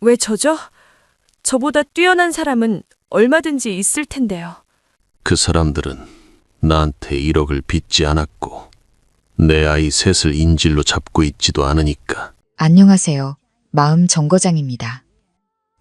왜 저죠? 저보다 뛰어난 사람은 얼마든지 있을 텐데요. 그 사람들은 나한테 1억을 빚지 않았고 내 아이 셋을 인질로 잡고 있지도 않으니까. 안녕하세요. 마음 정거장입니다.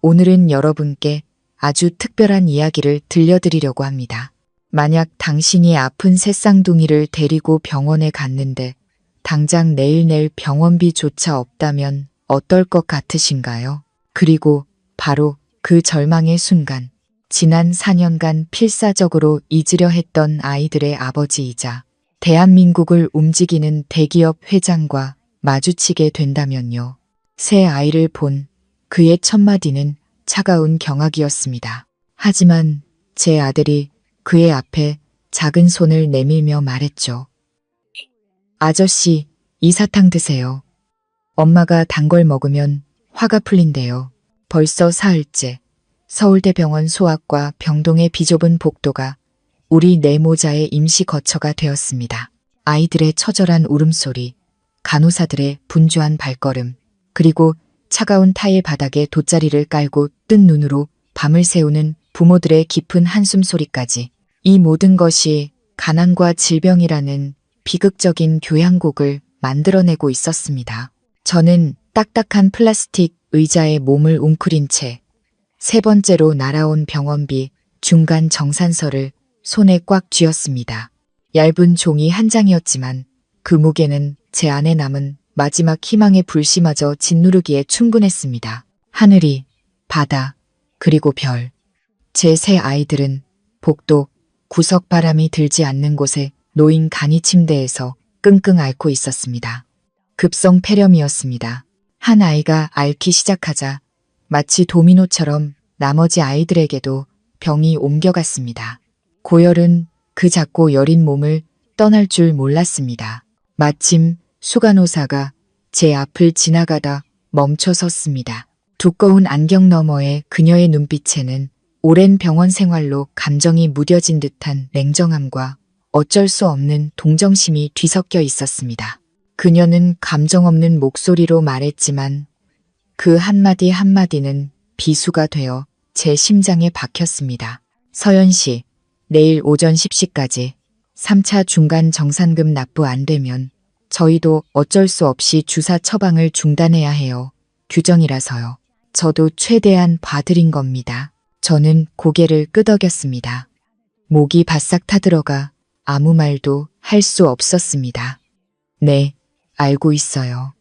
오늘은 여러분께 아주 특별한 이야기를 들려드리려고 합니다. 만약 당신이 아픈 새쌍둥이를 데리고 병원에 갔는데 당장 내일 병원비조차 없다면 어떨 것 같으신가요? 그리고 바로 그 절망의 순간, 지난 4년간 필사적으로 잊으려 했던 아이들의 아버지이자 대한민국을 움직이는 대기업 회장과 마주치게 된다면요. 새 아이를 본 그의 첫마디는 차가운 경악이었습니다. 하지만 제 아들이 그의 앞에 작은 손을 내밀며 말했죠. 아저씨, 이 사탕 드세요. 엄마가 단 걸 먹으면 화가 풀린대요. 벌써 사흘째 서울대병원 소아과 병동의 비좁은 복도가 우리 내모자의 임시 거처가 되었습니다. 아이들의 처절한 울음소리, 간호사들의 분주한 발걸음, 그리고 차가운 타일 바닥에 돗자리를 깔고 뜬 눈으로 밤을 새우는 부모들의 깊은 한숨 소리까지, 이 모든 것이 가난과 질병이라는 비극적인 교향곡을 만들어내고 있었습니다. 저는 딱딱한 플라스틱 의자에 몸을 웅크린 채 세 번째로 날아온 병원비 중간 정산서를 손에 꽉 쥐었습니다. 얇은 종이 한 장이었지만 그 무게는 제 안에 남은 마지막 희망의 불씨마저 짓누르기에 충분했습니다. 하늘이, 바다, 그리고 별. 제 세 아이들은 복도, 구석 바람이 들지 않는 곳에 놓인 간이 침대에서 끙끙 앓고 있었습니다. 급성 폐렴이었습니다. 한 아이가 앓기 시작하자 마치 도미노처럼 나머지 아이들에게도 병이 옮겨갔습니다. 고열은 그 작고 여린 몸을 떠날 줄 몰랐습니다. 마침 수간호사가 제 앞을 지나가다 멈춰 섰습니다. 두꺼운 안경 너머의 그녀의 눈빛에는 오랜 병원 생활로 감정이 무뎌진 듯한 냉정함과 어쩔 수 없는 동정심이 뒤섞여 있었습니다. 그녀는 감정 없는 목소리로 말했지만 그 한마디 한마디는 비수가 되어 제 심장에 박혔습니다. 서연 씨, 내일 오전 10시까지 3차 중간 정산금 납부 안 되면 저희도 어쩔 수 없이 주사 처방을 중단해야 해요. 규정이라서요. 저도 최대한 봐드린 겁니다. 저는 고개를 끄덕였습니다. 목이 바싹 타들어가 아무 말도 할 수 없었습니다. 네, 알고 있어요.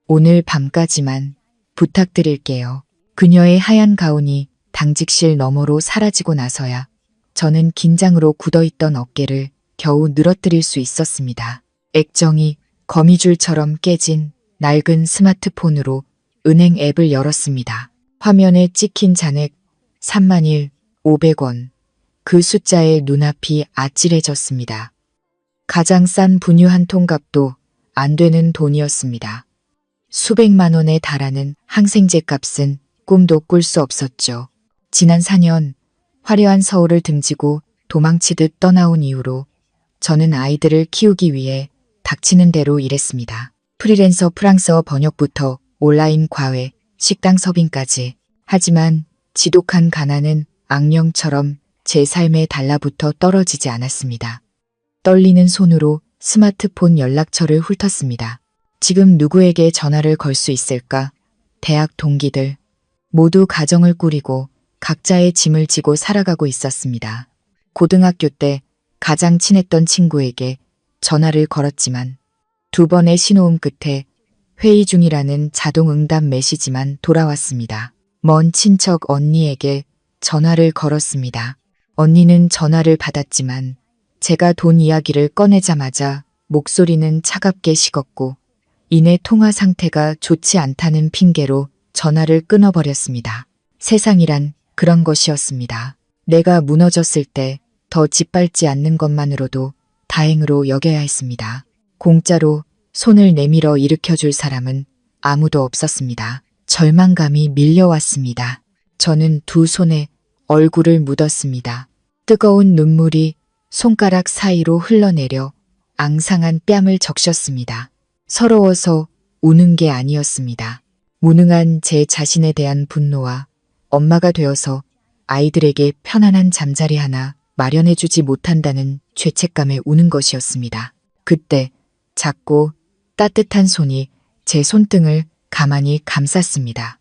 오늘 밤까지만 부탁드릴게요. 그녀의 하얀 가운이 당직실 너머로 사라지고 나서야 저는 긴장으로 굳어있던 어깨를 겨우 늘어뜨릴 수 있었습니다. 액정이 거미줄처럼 깨진 낡은 스마트폰으로 은행 앱을 열었습니다. 화면에 찍힌 잔액 31,500원. 그 숫자에 눈앞이 아찔해졌습니다. 가장 싼 분유 한 통 값도 안 되는 돈이었습니다. 수백만 원에 달하는 항생제 값은 꿈도 꿀 수 없었죠. 지난 4년 화려한 서울을 등지고 도망치듯 떠나온 이후로 저는 아이들을 키우기 위해 닥치는 대로 일했습니다. 프리랜서 프랑스어 번역부터 온라인 과외, 식당 서빙까지. 하지만 지독한 가난은 악령처럼 제 삶에 달라붙어 떨어지지 않았습니다. 떨리는 손으로 스마트폰 연락처를 훑었습니다. 지금 누구에게 전화를 걸 수 있을까? 대학 동기들. 모두 가정을 꾸리고 각자의 짐을 지고 살아가고 있었습니다. 고등학교 때 가장 친했던 친구에게 전화를 걸었지만 2번의 신호음 끝에 회의 중이라는 자동 응답 메시지만 돌아왔습니다. 먼 친척 언니에게 전화를 걸었습니다. 언니는 전화를 받았지만 제가 돈 이야기를 꺼내자마자 목소리는 차갑게 식었고 이내 통화 상태가 좋지 않다는 핑계로 전화를 끊어버렸습니다. 세상이란 그런 것이었습니다. 내가 무너졌을 때 더 짓밟지 않는 것만으로도 다행으로 여겨야 했습니다. 공짜로 손을 내밀어 일으켜줄 사람은 아무도 없었습니다. 절망감이 밀려왔습니다. 저는 두 손에 얼굴을 묻었습니다. 뜨거운 눈물이 손가락 사이로 흘러내려 앙상한 뺨을 적셨습니다. 서러워서 우는 게 아니었습니다. 무능한 제 자신에 대한 분노와 엄마가 되어서 아이들에게 편안한 잠자리 하나 마련해주지 못한다는 죄책감에 우는 것이었습니다. 그때 작고 따뜻한 손이 제 손등을 가만히 감쌌습니다.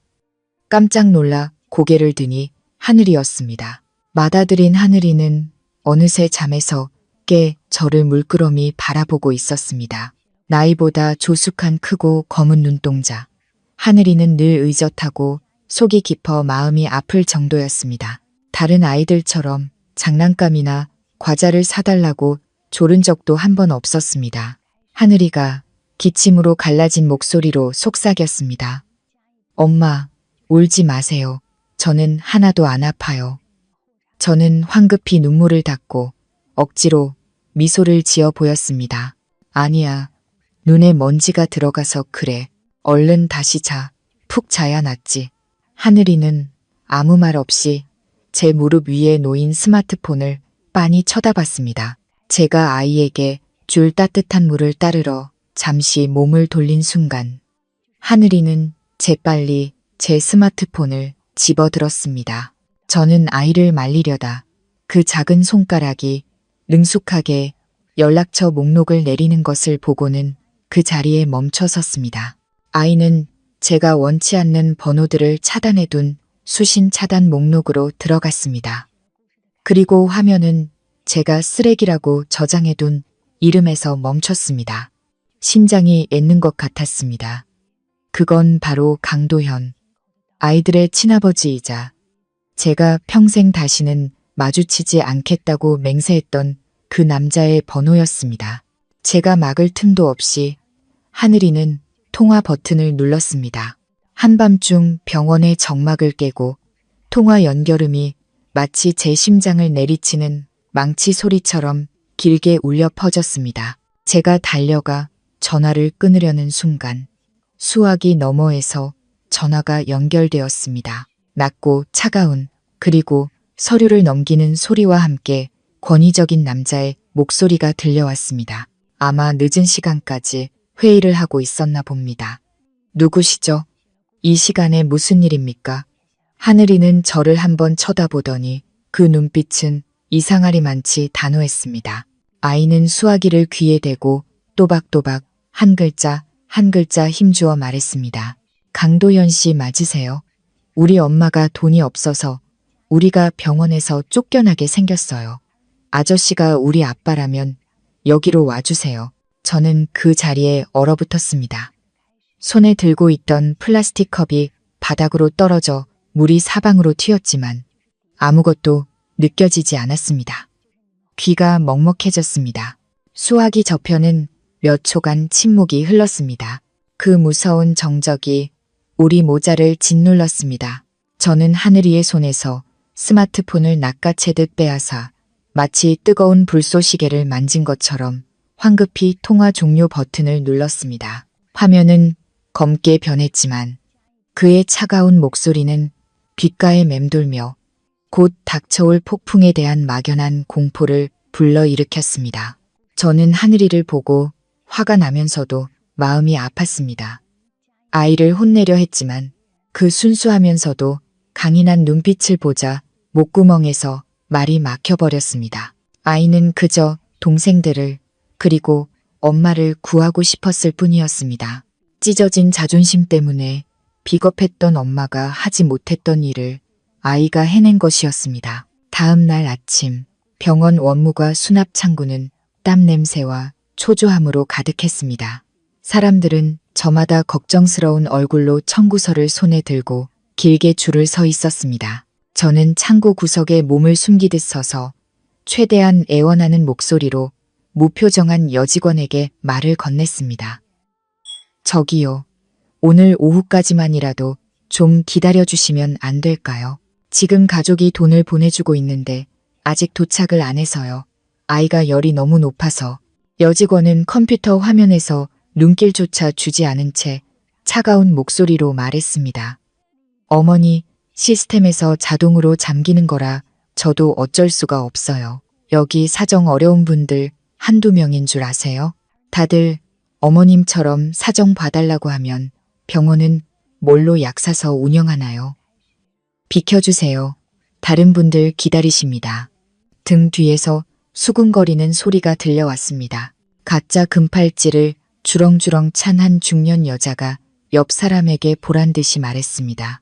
깜짝 놀라 고개를 드니 하늘이었습니다. 맏아들인 하늘이는 어느새 잠에서 깨 저를 물끄러미 바라보고 있었습니다. 나이보다 조숙한 크고 검은 눈동자. 하늘이는 늘 의젓하고 속이 깊어 마음이 아플 정도였습니다. 다른 아이들처럼 장난감이나 과자를 사달라고 조른 적도 한 번 없었습니다. 하늘이가 기침으로 갈라진 목소리로 속삭였습니다. 엄마, 울지 마세요. 저는 하나도 안 아파요. 저는 황급히 눈물을 닦고 억지로 미소를 지어 보였습니다. 아니야. 눈에 먼지가 들어가서 그래. 얼른 다시 자. 푹 자야 낫지. 하늘이는 아무 말 없이 제 무릎 위에 놓인 스마트폰을 빤히 쳐다봤습니다. 제가 아이에게 줄 따뜻한 물을 따르러 잠시 몸을 돌린 순간 하늘이는 재빨리 제 스마트폰을 집어들었습니다. 저는 아이를 말리려다 그 작은 손가락이 능숙하게 연락처 목록을 내리는 것을 보고는 그 자리에 멈춰 섰습니다. 아이는 제가 원치 않는 번호들을 차단해둔 수신 차단 목록으로 들어갔습니다. 그리고 화면은 제가 쓰레기라고 저장해둔 이름에서 멈췄습니다. 심장이 멎는 것 같았습니다. 그건 바로 강도현, 아이들의 친아버지이자 제가 평생 다시는 마주치지 않겠다고 맹세했던 그 남자의 번호였습니다. 제가 막을 틈도 없이 하늘이는 통화 버튼을 눌렀습니다. 한밤중 병원의 정막을 깨고 통화 연결음이 마치 제 심장을 내리치는 망치 소리처럼 길게 울려 퍼졌습니다. 제가 달려가 전화를 끊으려는 순간 수화기 너머에서 전화가 연결되었습니다. 낮고 차가운 그리고 서류를 넘기는 소리와 함께 권위적인 남자의 목소리가 들려왔습니다. 아마 늦은 시간까지 회의를 하고 있었나 봅니다. 누구시죠? 이 시간에 무슨 일입니까? 하늘이는 저를 한번 쳐다보더니 그 눈빛은 이상하리만치 단호했습니다. 아이는 수화기를 귀에 대고 또박또박 한 글자 한 글자 힘주어 말했습니다. 강도현 씨 맞으세요? 우리 엄마가 돈이 없어서 우리가 병원에서 쫓겨나게 생겼어요. 아저씨가 우리 아빠라면 여기로 와주세요. 저는 그 자리에 얼어붙었습니다. 손에 들고 있던 플라스틱 컵이 바닥으로 떨어져 물이 사방으로 튀었지만 아무것도 느껴지지 않았습니다. 귀가 먹먹해졌습니다. 수화기 저편은 몇 초간 침묵이 흘렀습니다. 그 무서운 정적이 우리 모자를 짓눌렀습니다. 저는 하늘이의 손에서 스마트폰을 낚아채듯 빼앗아 마치 뜨거운 불쏘시개를 만진 것처럼 황급히 통화 종료 버튼을 눌렀습니다. 화면은 검게 변했지만 그의 차가운 목소리는 귓가에 맴돌며 곧 닥쳐올 폭풍에 대한 막연한 공포를 불러일으켰습니다. 저는 하늘이를 보고 화가 나면서도 마음이 아팠습니다. 아이를 혼내려 했지만 그 순수하면서도 강인한 눈빛을 보자 목구멍에서 말이 막혀버렸습니다. 아이는 그저 동생들을 그리고 엄마를 구하고 싶었을 뿐이었습니다. 찢어진 자존심 때문에 비겁했던 엄마가 하지 못했던 일을 아이가 해낸 것이었습니다. 다음 날 아침 병원 원무과 수납 창구는 땀 냄새와 초조함으로 가득했습니다. 사람들은 저마다 걱정스러운 얼굴로 청구서를 손에 들고 길게 줄을 서 있었습니다. 저는 창고 구석에 몸을 숨기듯 서서 최대한 애원하는 목소리로 무표정한 여직원에게 말을 건넸습니다. 저기요. 오늘 오후까지만이라도 좀 기다려주시면 안 될까요? 지금 가족이 돈을 보내주고 있는데 아직 도착을 안 해서요. 아이가 열이 너무 높아서. 여직원은 컴퓨터 화면에서 눈길조차 주지 않은 채 차가운 목소리로 말했습니다. 어머니, 시스템에서 자동으로 잠기는 거라 저도 어쩔 수가 없어요. 여기 사정 어려운 분들 한두 명인 줄 아세요? 다들 어머님처럼 사정 봐달라고 하면 병원은 뭘로 약 사서 운영하나요? 비켜주세요. 다른 분들 기다리십니다. 등 뒤에서 수근거리는 소리가 들려왔습니다. 가짜 금팔찌를 주렁주렁 찬 한 중년 여자가 옆 사람에게 보란 듯이 말했습니다.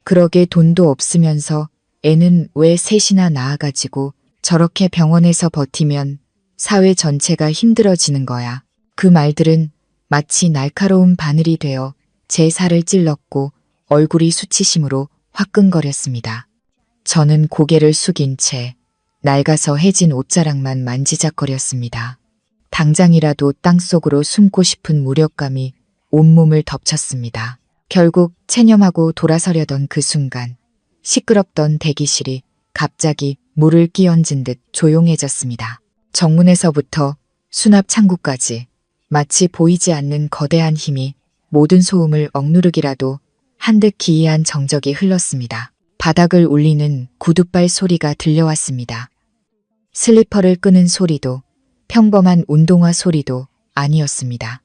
그러게 돈도 없으면서 애는 왜 셋이나 낳아가지고 저렇게 병원에서 버티면 사회 전체가 힘들어지는 거야. 그 말들은 마치 날카로운 바늘이 되어 제 살을 찔렀고 얼굴이 수치심으로 화끈거렸습니다. 저는 고개를 숙인 채 낡아서 해진 옷자락만 만지작거렸습니다. 당장이라도 땅속으로 숨고 싶은 무력감이 온몸을 덮쳤습니다. 결국 체념하고 돌아서려던 그 순간 시끄럽던 대기실이 갑자기 물을 끼얹은 듯 조용해졌습니다. 정문에서부터 수납 창구까지 마치 보이지 않는 거대한 힘이 모든 소음을 억누르기라도 한 듯 기이한 정적이 흘렀습니다. 바닥을 울리는 구둣발 소리가 들려왔습니다. 슬리퍼를 끄는 소리도 평범한 운동화 소리도 아니었습니다.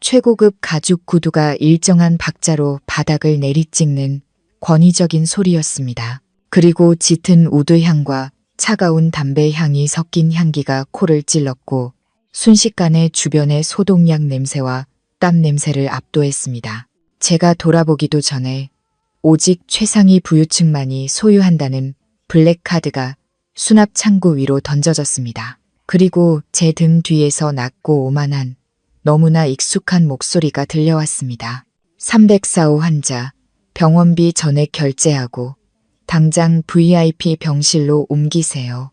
최고급 가죽 구두가 일정한 박자로 바닥을 내리찍는 권위적인 소리였습니다. 그리고 짙은 우드 향과 차가운 담배 향이 섞인 향기가 코를 찔렀고 순식간에 주변의 소독약 냄새와 땀 냄새를 압도했습니다. 제가 돌아보기도 전에 오직 최상위 부유층만이 소유한다는 블랙카드가 수납 창구 위로 던져졌습니다. 그리고 제 등 뒤에서 낮고 오만한 너무나 익숙한 목소리가 들려왔습니다. 304호 환자, 병원비 전액 결제하고 당장 VIP 병실로 옮기세요.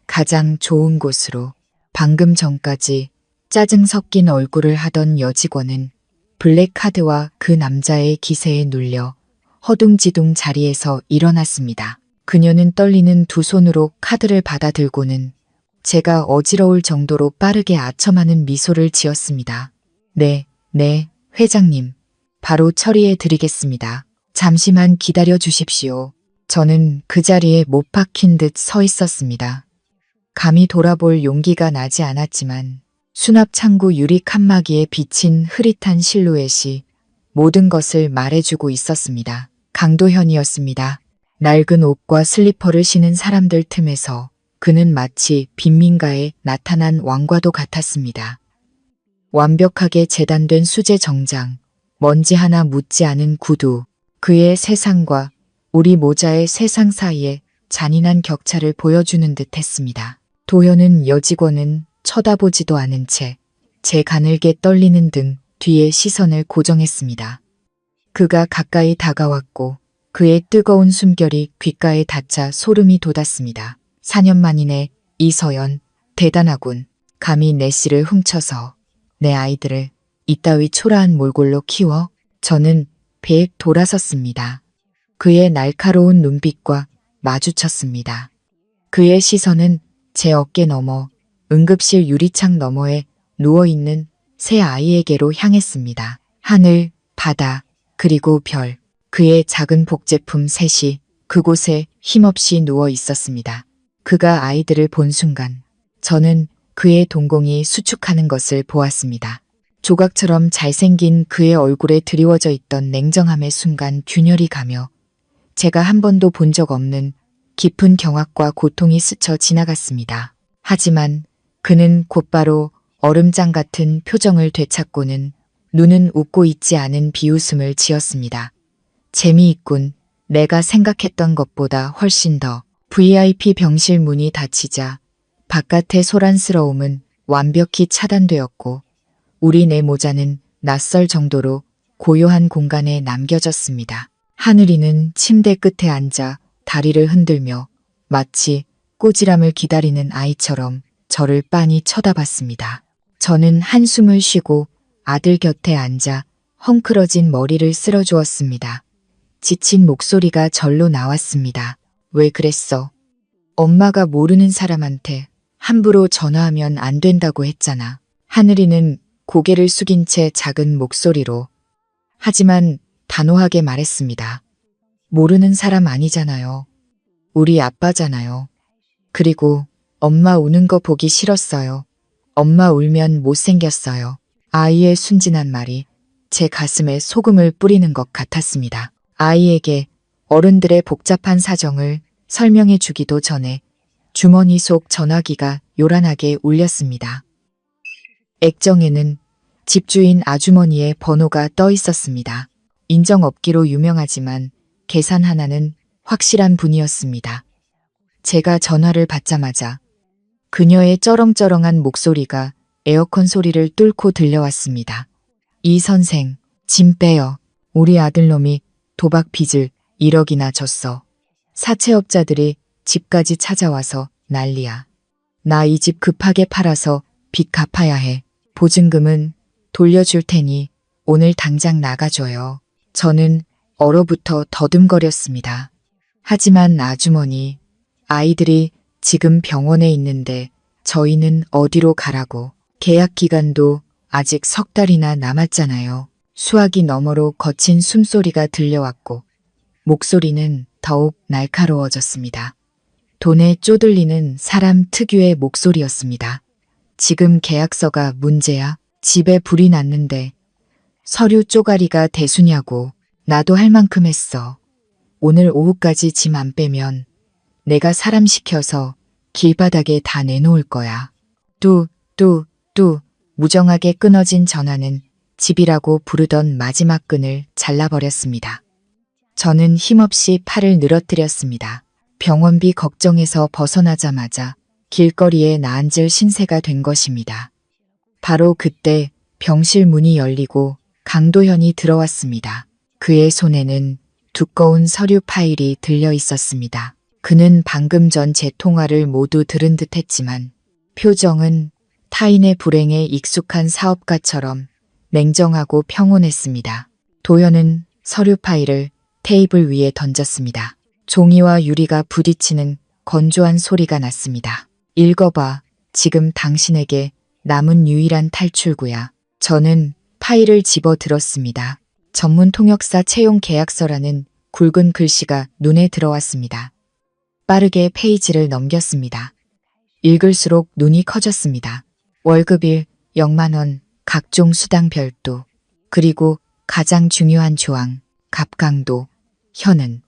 가장 좋은 곳으로. 방금 전까지 짜증 섞인 얼굴을 하던 여직원은 블랙카드와 그 남자의 기세에 눌려 허둥지둥 자리에서 일어났습니다. 그녀는 떨리는 두 손으로 카드를 받아들고는 제가 어지러울 정도로 빠르게 아첨하는 미소를 지었습니다. 네, 회장님. 바로 처리해 드리겠습니다. 잠시만 기다려 주십시오. 저는 그 자리에 못 박힌 듯 서 있었습니다. 감히 돌아볼 용기가 나지 않았지만 수납 창구 유리 칸막이에 비친 흐릿한 실루엣이 모든 것을 말해주고 있었습니다. 강도현이었습니다. 낡은 옷과 슬리퍼를 신은 사람들 틈에서 그는 마치 빈민가에 나타난 왕과도 같았습니다. 완벽하게 재단된 수제 정장, 먼지 하나 묻지 않은 구두, 그의 세상과 우리 모자의 세상 사이에 잔인한 격차를 보여주는 듯 했습니다. 도현은 여직원은 쳐다보지도 않은 채 제 가늘게 떨리는 등 뒤에 시선을 고정했습니다. 그가 가까이 다가왔고 그의 뜨거운 숨결이 귓가에 닿자 소름이 돋았습니다. 4년 만이네. 이서연, 대단하군. 감히 내 씨를 훔쳐서 내 아이들을 이따위 초라한 몰골로 키워. 저는 배에 돌아섰습니다. 그의 날카로운 눈빛과 마주쳤습니다. 그의 시선은 제 어깨 너머 응급실 유리창 너머에 누워있는 새 아이에게로 향했습니다. 하늘, 바다, 그리고 별, 그의 작은 복제품 셋이 그곳에 힘없이 누워 있었습니다. 그가 아이들을 본 순간 저는 그의 동공이 수축하는 것을 보았습니다. 조각처럼 잘생긴 그의 얼굴에 드리워져 있던 냉정함의 순간 균열이 가며 제가 한 번도 본 적 없는 깊은 경악과 고통이 스쳐 지나갔습니다. 하지만 그는 곧바로 얼음장 같은 표정을 되찾고는 눈은 웃고 있지 않은 비웃음을 지었습니다. 재미있군. 내가 생각했던 것보다 훨씬 더. VIP 병실 문이 닫히자 바깥의 소란스러움은 완벽히 차단되었고 우리 네 모자는 낯설 정도로 고요한 공간에 남겨졌습니다. 하늘이는 침대 끝에 앉아 다리를 흔들며 마치 꼬지람을 기다리는 아이처럼 저를 빤히 쳐다봤습니다. 저는 한숨을 쉬고 아들 곁에 앉아 헝클어진 머리를 쓸어주었습니다. 지친 목소리가 절로 나왔습니다. 왜 그랬어? 엄마가 모르는 사람한테 함부로 전화하면 안 된다고 했잖아. 하늘이는 고개를 숙인 채 작은 목소리로 하지만 단호하게 말했습니다. 모르는 사람 아니잖아요. 우리 아빠잖아요. 그리고 엄마 우는 거 보기 싫었어요. 엄마 울면 못생겼어요. 아이의 순진한 말이 제 가슴에 소금을 뿌리는 것 같았습니다. 아이에게 어른들의 복잡한 사정을 설명해 주기도 전에 주머니 속 전화기가 요란하게 울렸습니다. 액정에는 집주인 아주머니의 번호가 떠 있었습니다. 인정업기로 유명하지만 계산 하나는 확실한 분이었습니다. 제가 전화를 받자마자 그녀의 쩌렁쩌렁한 목소리가 에어컨 소리를 뚫고 들려왔습니다. 이 선생, 짐 빼요. 우리 아들놈이 도박 빚을 1억이나 졌어. 사채업자들이 집까지 찾아와서 난리야. 나 이 집 급하게 팔아서 빚 갚아야 해. 보증금은 돌려줄 테니 오늘 당장 나가줘요. 저는 얼어붙어 더듬거렸습니다. 하지만 아주머니, 아이들이 지금 병원에 있는데 저희는 어디로 가라고. 계약 기간도 아직 석 달이나 남았잖아요. 수화기 너머로 거친 숨소리가 들려왔고 목소리는 더욱 날카로워졌습니다. 돈에 쪼들리는 사람 특유의 목소리였습니다. 지금 계약서가 문제야. 집에 불이 났는데 서류 쪼가리가 대수냐고. 나도 할 만큼 했어. 오늘 오후까지 짐 안 빼면 내가 사람 시켜서 길바닥에 다 내놓을 거야. 뚜 무정하게 끊어진 전화는 집이라고 부르던 마지막 끈을 잘라버렸습니다. 저는 힘없이 팔을 늘어뜨렸습니다. 병원비 걱정에서 벗어나자마자 길거리에 나앉을 신세가 된 것입니다. 바로 그때 병실 문이 열리고 강도현이 들어왔습니다. 그의 손에는 두꺼운 서류 파일이 들려 있었습니다. 그는 방금 전 제 통화를 모두 들은 듯 했지만 표정은 타인의 불행에 익숙한 사업가처럼 냉정하고 평온했습니다. 도현은 서류 파일을 테이블 위에 던졌습니다. 종이와 유리가 부딪히는 건조한 소리가 났습니다. 읽어봐. 지금 당신에게 남은 유일한 탈출구야. 저는 파일을 집어 들었습니다. 전문 통역사 채용 계약서라는 굵은 글씨가 눈에 들어왔습니다. 빠르게 페이지를 넘겼습니다. 읽을수록 눈이 커졌습니다. 월급일 0만 원, 각종 수당 별도, 그리고 가장 중요한 조항, 갑강도, 현은,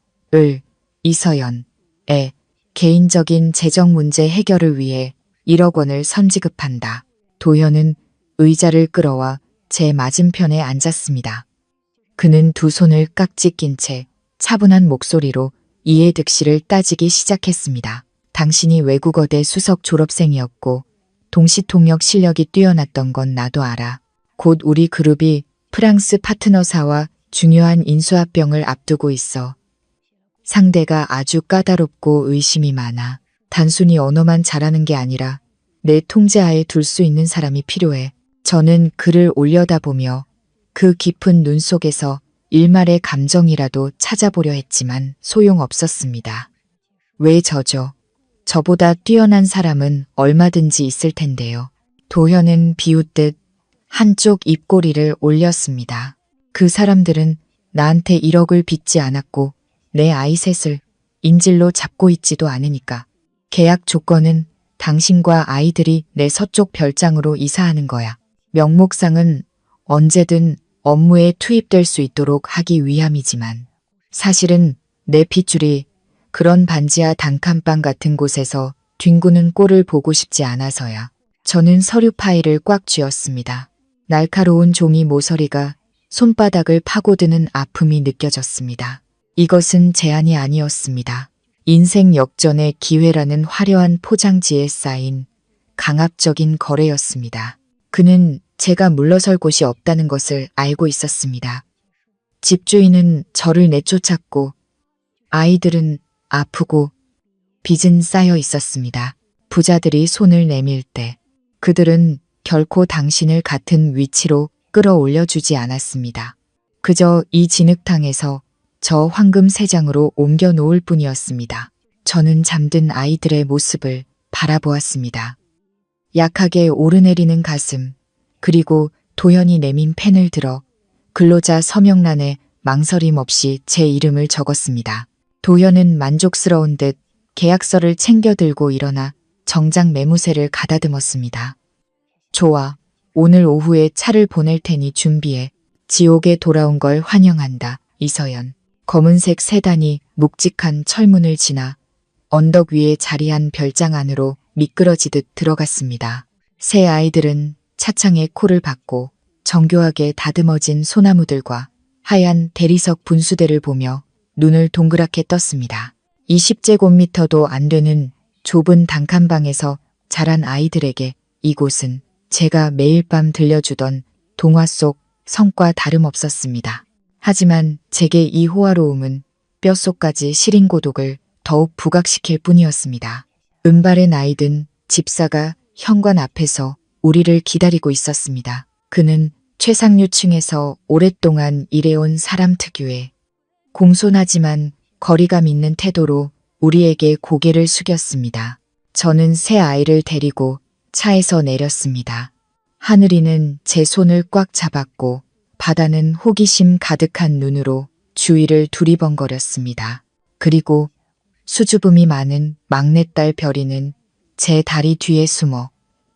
이서연의 개인적인 재정 문제 해결을 위해 1억 원을 선지급한다. 도현은 의자를 끌어와 제 맞은편에 앉았습니다. 그는 두 손을 깍지 낀 채 차분한 목소리로 이해 득실을 따지기 시작했습니다. 당신이 외국어대 수석 졸업생이었고 동시통역 실력이 뛰어났던 건 나도 알아. 곧 우리 그룹이 프랑스 파트너사와 중요한 인수합병을 앞두고 있어. 상대가 아주 까다롭고 의심이 많아. 단순히 언어만 잘하는 게 아니라 내 통제하에 둘 수 있는 사람이 필요해. 저는 그를 올려다보며 그 깊은 눈 속에서 일말의 감정이라도 찾아보려 했지만 소용없었습니다. 왜 저죠? 저보다 뛰어난 사람은 얼마든지 있을 텐데요. 도현은 비웃듯 한쪽 입꼬리를 올렸습니다. 그 사람들은 나한테 1억을 빚지 않았고 내 아이 셋을 인질로 잡고 있지도 않으니까. 계약 조건은 당신과 아이들이 내 서쪽 별장으로 이사하는 거야. 명목상은 언제든 업무에 투입될 수 있도록 하기 위함이지만 사실은 내 핏줄이 그런 반지하 단칸방 같은 곳에서 뒹구는 꼴을 보고 싶지 않아서야. 저는 서류 파일을 꽉 쥐었습니다. 날카로운 종이 모서리가 손바닥을 파고드는 아픔이 느껴졌습니다. 이것은 제안이 아니었습니다. 인생 역전의 기회라는 화려한 포장지에 쌓인 강압적인 거래였습니다. 그는 제가 물러설 곳이 없다는 것을 알고 있었습니다. 집주인은 저를 내쫓았고 아이들은 아프고 빚은 쌓여 있었습니다. 부자들이 손을 내밀 때 그들은 결코 당신을 같은 위치로 끌어올려 주지 않았습니다. 그저 이 진흙탕에서 저 황금 세장으로 옮겨 놓을 뿐이었습니다. 저는 잠든 아이들의 모습을 바라보았습니다. 약하게 오르내리는 가슴, 그리고 도현이 내민 펜을 들어 근로자 서명란에 망설임 없이 제 이름을 적었습니다. 도현은 만족스러운 듯 계약서를 챙겨 들고 일어나 정장 매무새를 가다듬었습니다. 좋아. 오늘 오후에 차를 보낼 테니 준비해. 지옥에 돌아온 걸 환영한다. 이서연. 검은색 세단이 묵직한 철문을 지나 언덕 위에 자리한 별장 안으로 미끄러지듯 들어갔습니다. 새 아이들은 차창에 코를 박고 정교하게 다듬어진 소나무들과 하얀 대리석 분수대를 보며 눈을 동그랗게 떴습니다. 20제곱미터도 안 되는 좁은 단칸방에서 자란 아이들에게 이곳은 제가 매일 밤 들려주던 동화 속 성과 다름없었습니다. 하지만 제게 이 호화로움은 뼛속까지 시린 고독을 더욱 부각시킬 뿐이었습니다. 은발의 나이든 집사가 현관 앞에서 우리를 기다리고 있었습니다. 그는 최상류층에서 오랫동안 일해온 사람 특유의 공손하지만 거리감 있는 태도로 우리에게 고개를 숙였습니다. 저는 새 아이를 데리고 차에서 내렸습니다. 하늘이는 제 손을 꽉 잡았고 바다는 호기심 가득한 눈으로 주위를 두리번거렸습니다. 그리고 수줍음이 많은 막내딸 별이는 제 다리 뒤에 숨어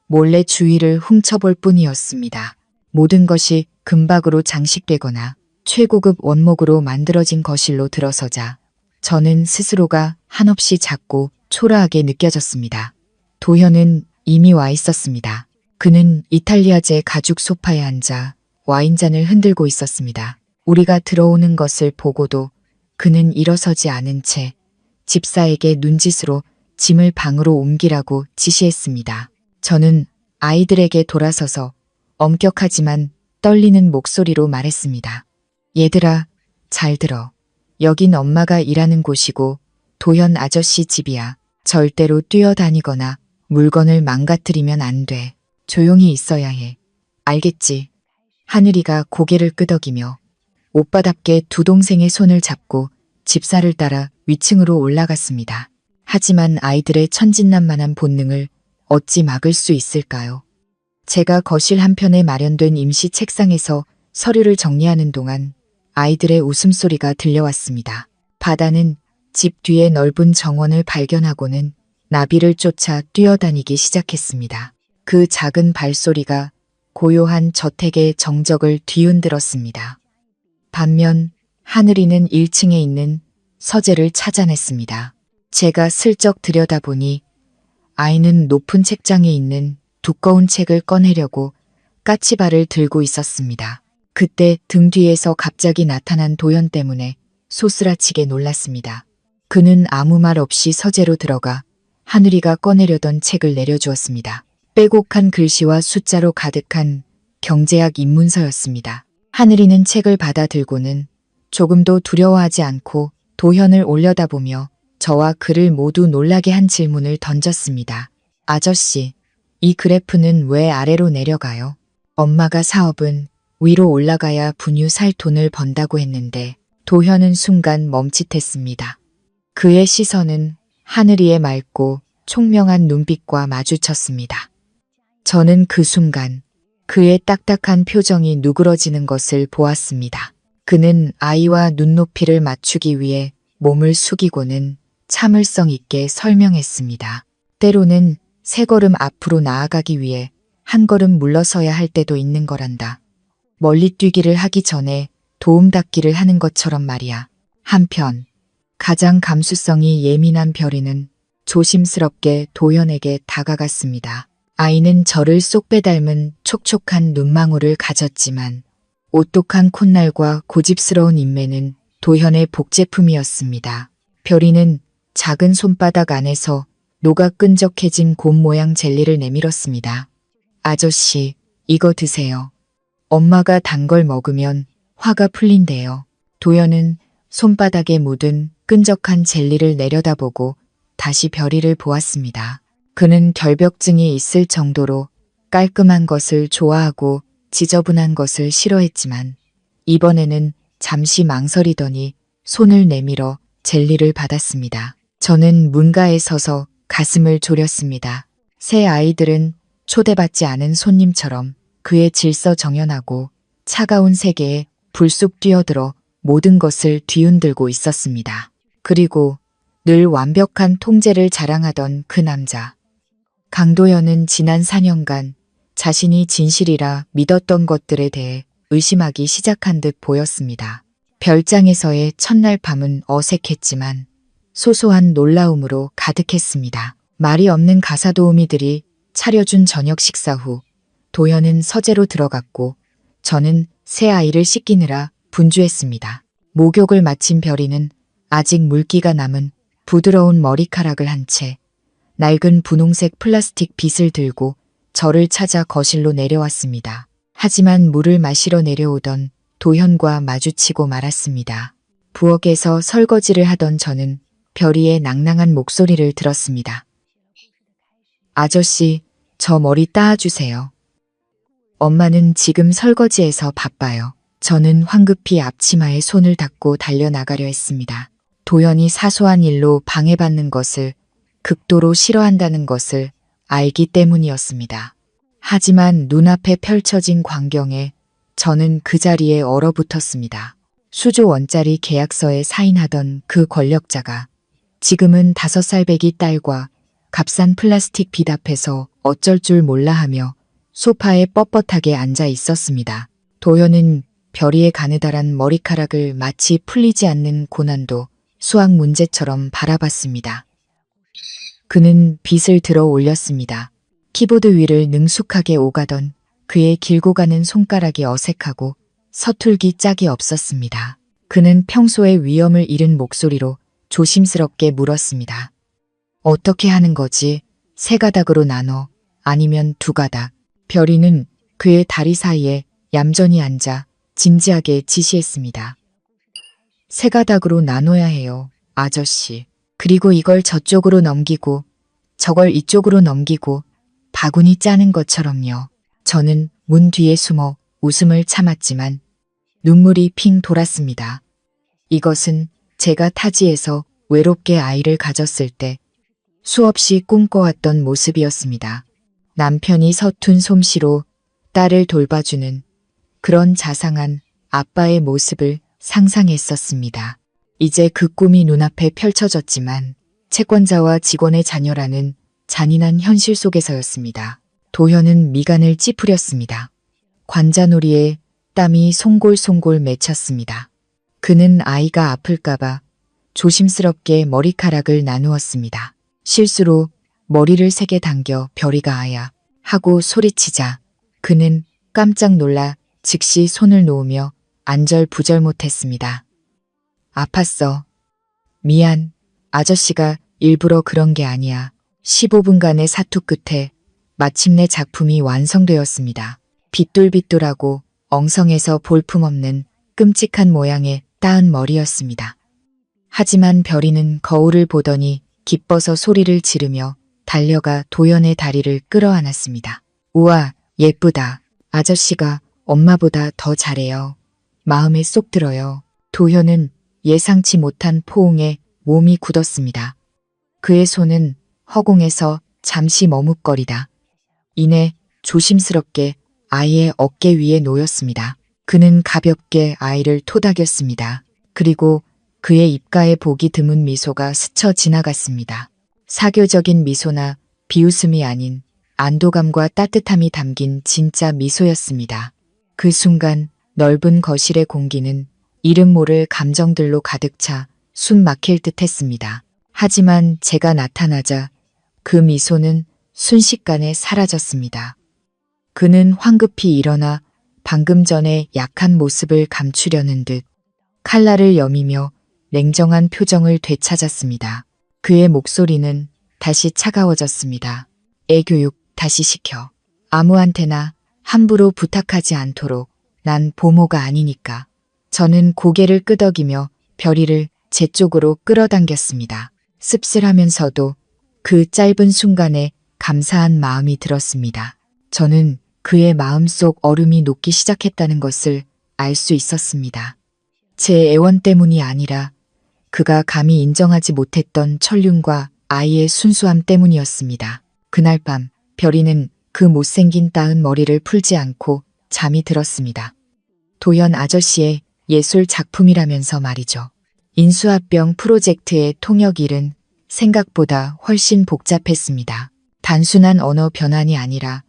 몰래 주위를 훔쳐볼 뿐이었습니다. 모든 것이 금박으로 장식되거나 최고급 원목으로 만들어진 거실로 들어서자 저는 스스로가 한없이 작고 초라하게 느껴졌습니다. 도현은 이미 와 있었습니다. 그는 이탈리아제 가죽 소파에 앉아 와인잔을 흔들고 있었습니다. 우리가 들어오는 것을 보고도 그는 일어서지 않은 채 집사에게 눈짓으로 짐을 방으로 옮기라고 지시했습니다. 저는 아이들에게 돌아서서 엄격하지만 떨리는 목소리로 말했습니다. 얘들아, 잘 들어. 여긴 엄마가 일하는 곳이고 도현 아저씨 집이야. 절대로 뛰어다니거나 물건을 망가뜨리면 안 돼. 조용히 있어야 해. 알겠지? 하늘이가 고개를 끄덕이며 오빠답게 두 동생의 손을 잡고 집사를 따라 위층으로 올라갔습니다. 하지만 아이들의 천진난만한 본능을 어찌 막을 수 있을까요? 제가 거실 한편에 마련된 임시 책상에서 서류를 정리하는 동안 아이들의 웃음소리가 들려왔습니다. 바다는 집 뒤의 넓은 정원을 발견하고는 나비를 쫓아 뛰어다니기 시작했습니다. 그 작은 발소리가 고요한 저택의 정적을 뒤흔들었습니다. 반면 하늘이는 1층에 있는 서재를 찾아냈습니다. 제가 슬쩍 들여다보니 아이는 높은 책장에 있는 두꺼운 책을 꺼내려고 까치발을 들고 있었습니다. 그때 등 뒤에서 갑자기 나타난 도현 때문에 소스라치게 놀랐습니다. 그는 아무 말 없이 서재로 들어가 하늘이가 꺼내려던 책을 내려주었습니다. 빼곡한 글씨와 숫자로 가득한 경제학 입문서였습니다. 하늘이는 책을 받아 들고는 조금도 두려워하지 않고 도현을 올려다보며 저와 그를 모두 놀라게 한 질문을 던졌습니다. 아저씨, 이 그래프는 왜 아래로 내려가요? 엄마가 사업은 위로 올라가야 분유 살 돈을 번다고 했는데 도현은 순간 멈칫했습니다. 그의 시선은 하늘이의 맑고 총명한 눈빛과 마주쳤습니다. 저는 그 순간 그의 딱딱한 표정이 누그러지는 것을 보았습니다. 그는 아이와 눈높이를 맞추기 위해 몸을 숙이고는 참을성 있게 설명했습니다. 때로는 세 걸음 앞으로 나아가기 위해 한 걸음 물러서야 할 때도 있는 거란다. 멀리 뛰기를 하기 전에 도움닫기를 하는 것처럼 말이야. 한편 가장 감수성이 예민한 별이는 조심스럽게 도현에게 다가갔습니다. 아이는 저를 쏙 빼닮은 촉촉한 눈망울을 가졌지만 오똑한 콧날과 고집스러운 인매는 도현의 복제품이었습니다. 별이는 작은 손바닥 안에서 녹아 끈적해진 곰 모양 젤리를 내밀었습니다. 아저씨, 이거 드세요. 엄마가 단 걸 먹으면 화가 풀린대요. 도현은 손바닥에 묻은 끈적한 젤리를 내려다보고 다시 별이를 보았습니다. 그는 결벽증이 있을 정도로 깔끔한 것을 좋아하고 지저분한 것을 싫어했지만 이번에는 잠시 망설이더니 손을 내밀어 젤리를 받았습니다. 저는 문가에 서서 가슴을 졸였습니다. 새 아이들은 초대받지 않은 손님처럼 그의 질서정연하고 차가운 세계에 불쑥 뛰어들어 모든 것을 뒤흔들고 있었습니다. 그리고 늘 완벽한 통제를 자랑하던 그 남자. 강도현은 지난 4년간 자신이 진실이라 믿었던 것들에 대해 의심하기 시작한 듯 보였습니다. 별장에서의 첫날 밤은 어색했지만 소소한 놀라움으로 가득했습니다. 말이 없는 가사 도우미들이 차려준 저녁 식사 후 도현은 서재로 들어갔고 저는 새 아이를 씻기느라 분주했습니다. 목욕을 마친 별이는 아직 물기가 남은 부드러운 머리카락을 한 채 낡은 분홍색 플라스틱 빗을 들고 저를 찾아 거실로 내려왔습니다. 하지만 물을 마시러 내려오던 도현과 마주치고 말았습니다. 부엌에서 설거지를 하던 저는 별이의 낭낭한 목소리를 들었습니다. 아저씨, 저 머리 따아주세요. 엄마는 지금 설거지에서 바빠요. 저는 황급히 앞치마에 손을 닦고 달려나가려 했습니다. 도현이 사소한 일로 방해받는 것을 극도로 싫어한다는 것을 알기 때문이었습니다. 하지만 눈앞에 펼쳐진 광경에 저는 그 자리에 얼어붙었습니다. 수조 원짜리 계약서에 사인하던 그 권력자가 지금은 5살 배기 딸과 값싼 플라스틱 빗 앞에서 어쩔 줄 몰라 하며 소파에 뻣뻣하게 앉아 있었습니다. 도현은 별이의 가느다란 머리카락을 마치 풀리지 않는 고난도 수학 문제처럼 바라봤습니다. 그는 빗을 들어 올렸습니다. 키보드 위를 능숙하게 오가던 그의 길고 가는 손가락이 어색하고 서툴기 짝이 없었습니다. 그는 평소의 위엄을 잃은 목소리로 조심스럽게 물었습니다. 어떻게 하는 거지? 3가닥으로 나눠 아니면 2가닥. 별이는 그의 다리 사이에 얌전히 앉아 진지하게 지시했습니다. 3가닥으로 나눠야 해요, 아저씨. 그리고 이걸 저쪽으로 넘기고 저걸 이쪽으로 넘기고 바구니 짜는 것처럼요. 저는 문 뒤에 숨어 웃음을 참았지만 눈물이 핑 돌았습니다. 이것은 제가 타지에서 외롭게 아이를 가졌을 때 수없이 꿈꿔왔던 모습이었습니다. 남편이 서툰 솜씨로 딸을 돌봐주는 그런 자상한 아빠의 모습을 상상했었습니다. 이제 그 꿈이 눈앞에 펼쳐졌지만 채권자와 직원의 자녀라는 잔인한 현실 속에서였습니다. 도현은 미간을 찌푸렸습니다. 관자놀이에 땀이 송골송골 맺혔습니다. 그는 아이가 아플까봐 조심스럽게 머리카락을 나누었습니다. 실수로 머리를 세게 당겨 별이가 아야 하고 소리치자 그는 깜짝 놀라 즉시 손을 놓으며 안절부절 못했습니다. 아팠어. 미안. 아저씨가 일부러 그런 게 아니야. 15분간의 사투 끝에 마침내 작품이 완성되었습니다. 빗돌빗돌하고 엉성해서 볼품없는 끔찍한 모양의 따은 머리였습니다. 하지만 별이는 거울을 보더니 기뻐서 소리를 지르며 달려가 도연의 다리를 끌어안았습니다. 우와, 예쁘다. 아저씨가 엄마보다 더 잘해요. 마음에 쏙 들어요. 도현은 예상치 못한 포옹에 몸이 굳었습니다. 그의 손은 허공에서 잠시 머뭇거리다 이내 조심스럽게 아이의 어깨 위에 놓였습니다. 그는 가볍게 아이를 토닥였습니다. 그리고 그의 입가에 보기 드문 미소가 스쳐 지나갔습니다. 사교적인 미소나 비웃음이 아닌 안도감과 따뜻함이 담긴 진짜 미소였습니다. 그 순간 넓은 거실의 공기는 이름 모를 감정들로 가득 차 숨 막힐 듯 했습니다. 하지만 제가 나타나자 그 미소는 순식간에 사라졌습니다. 그는 황급히 일어나 방금 전에 약한 모습을 감추려는 듯 칼날을 여미며 냉정한 표정을 되찾았습니다. 그의 목소리는 다시 차가워졌습니다. 애교육 다시 시켜. 아무한테나 함부로 부탁하지 않도록. 난 보모가 아니니까. 저는 고개를 끄덕이며 별이를 제 쪽으로 끌어당겼습니다. 씁쓸하면서도 그 짧은 순간에 감사한 마음이 들었습니다. 저는 그의 마음속 얼음이 녹기 시작했다는 것을 알 수 있었습니다. 제 애원 때문이 아니라 그가 감히 인정하지 못했던 천륜과 아이의 순수함 때문이었습니다. 그날 밤 별이는 그 못생긴 따은 머리를 풀지 않고 잠이 들었습니다. 도연 아저씨의 예술 작품이라면서 말이죠. 인수합병 프로젝트의 통역일은 생각보다 훨씬 복잡했습니다. 단순한 언어 변환이 아니라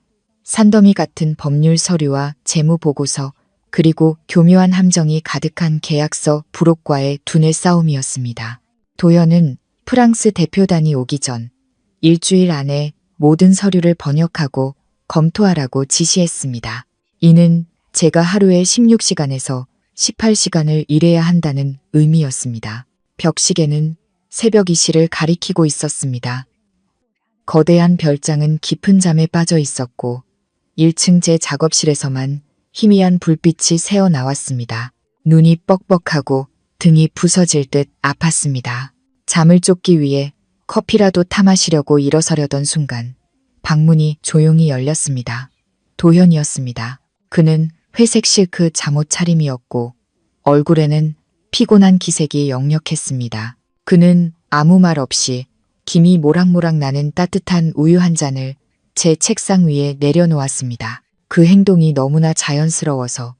산더미 같은 법률 서류와 재무 보고서, 그리고 교묘한 함정이 가득한 계약서 부록과의 두뇌 싸움이었습니다. 도연은 프랑스 대표단이 오기 전 일주일 안에 모든 서류를 번역하고 검토하라고 지시했습니다. 이는 제가 하루에 16시간에서 18시간을 일해야 한다는 의미였습니다. 벽시계는 새벽 이시를 가리키고 있었습니다. 거대한 별장은 깊은 잠에 빠져 있었고 1층 제 작업실에서만 희미한 불빛이 새어 나왔습니다. 눈이 뻑뻑하고 등이 부서질 듯 아팠습니다. 잠을 쫓기 위해 커피라도 타 마시려고 일어서려던 순간 방문이 조용히 열렸습니다. 도현이었습니다. 그는 회색 실크 잠옷 차림이었고 얼굴에는 피곤한 기색이 역력했습니다. 그는 아무 말 없이 김이 모락모락 나는 따뜻한 우유 한 잔을 제 책상 위에 내려놓았습니다. 그 행동이 너무나 자연스러워서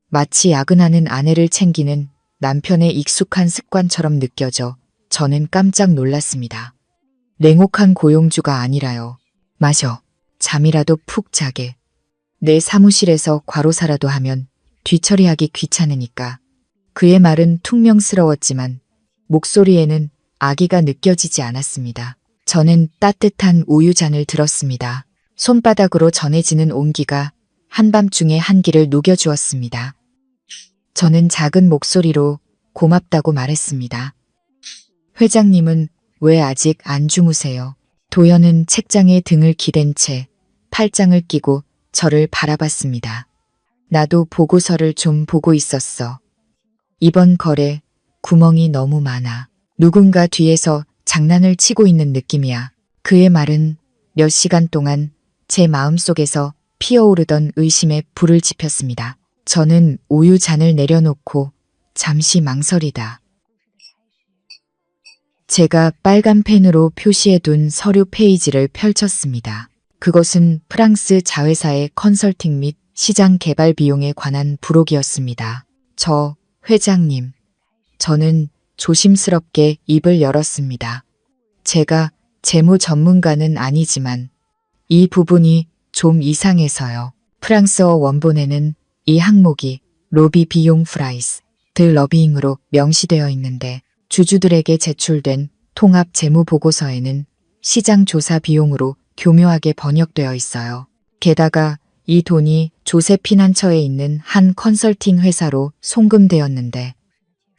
마치 야근하는 아내를 챙기는 남편의 익숙한 습관처럼 느껴져 저는 깜짝 놀랐습니다. 냉혹한 고용주가 아니라요. 마셔. 잠이라도 푹 자게. 내 사무실에서 과로사라도 하면 뒤처리하기 귀찮으니까. 그의 말은 퉁명스러웠지만 목소리에는 악의가 느껴지지 않았습니다. 저는 따뜻한 우유잔을 들었습니다. 손바닥으로 전해지는 온기가 한밤중에 한기를 녹여주었습니다. 저는 작은 목소리로 고맙다고 말했습니다. 회장님은 왜 아직 안 주무세요? 도연은 책장에 등을 기댄 채 팔짱을 끼고 저를 바라봤습니다. 나도 보고서를 좀 보고 있었어. 이번 거래 구멍이 너무 많아. 누군가 뒤에서 장난을 치고 있는 느낌이야. 그의 말은 몇 시간 동안 제 마음속에서 피어오르던 의심에 불을 지폈습니다. 저는 우유 잔을 내려놓고 잠시 망설이다. 제가 빨간 펜으로 표시해둔 서류 페이지를 펼쳤습니다. 그것은 프랑스 자회사의 컨설팅 및 시장 개발 비용에 관한 부록이었습니다. 저 회장님, 저는 조심스럽게 입을 열었습니다. 제가 재무 전문가는 아니지만 이 부분이 좀 이상해서요. 프랑스어 원본에는 이 항목이 로비 비용 프라이스, 드 러비잉으로 명시되어 있는데 주주들에게 제출된 통합 재무 보고서에는 시장 조사 비용으로 교묘하게 번역되어 있어요. 게다가 이 돈이 조세피난처에 있는 한 컨설팅 회사로 송금되었는데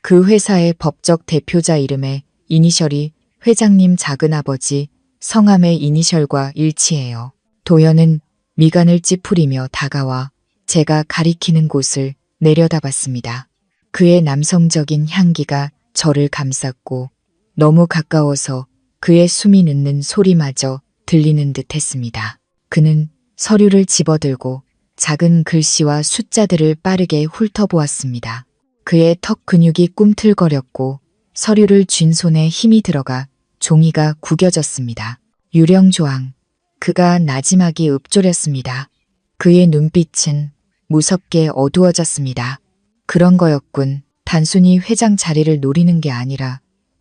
그 회사의 법적 대표자 이름의 이니셜이 회장님 작은아버지 성함의 이니셜과 일치해요. 도연은 미간을 찌푸리며 다가와 제가 가리키는 곳을 내려다봤습니다. 그의 남성적인 향기가 저를 감쌌고 너무 가까워서 그의 숨이 늦는 소리마저 들리는 듯 했습니다. 그는 서류를 집어들고 작은 글씨와 숫자들을 빠르게 훑어보았습니다. 그의 턱 근육이 꿈틀거렸고 서류를 쥔 손에 힘이 들어가 종이가 구겨졌습니다. 유령조항. 그가 나지막이 읊조렸습니다. 그의 눈빛은 무섭게 어두워졌습니다. 그런 거였군. 단순히 회장 자리를 노리는 게 아니라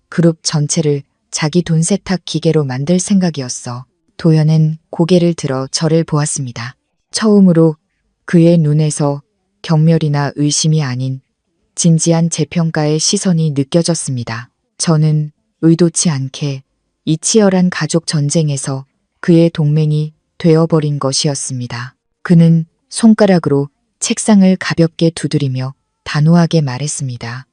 그룹 전체를 자기 돈 세탁 기계로 만들 생각이었어. 도연은 고개를 들어 저를 보았습니다. 처음으로 그의 눈에서 경멸이나 의심이 아닌 진지한 재평가의 시선이 느껴졌습니다. 저는 의도치 않게 이 치열한 가족 전쟁에서 그의 동맹이 되어버린 것이었습니다. 그는 손가락으로 책상을 가볍게 두드리며 단호하게 말했습니다.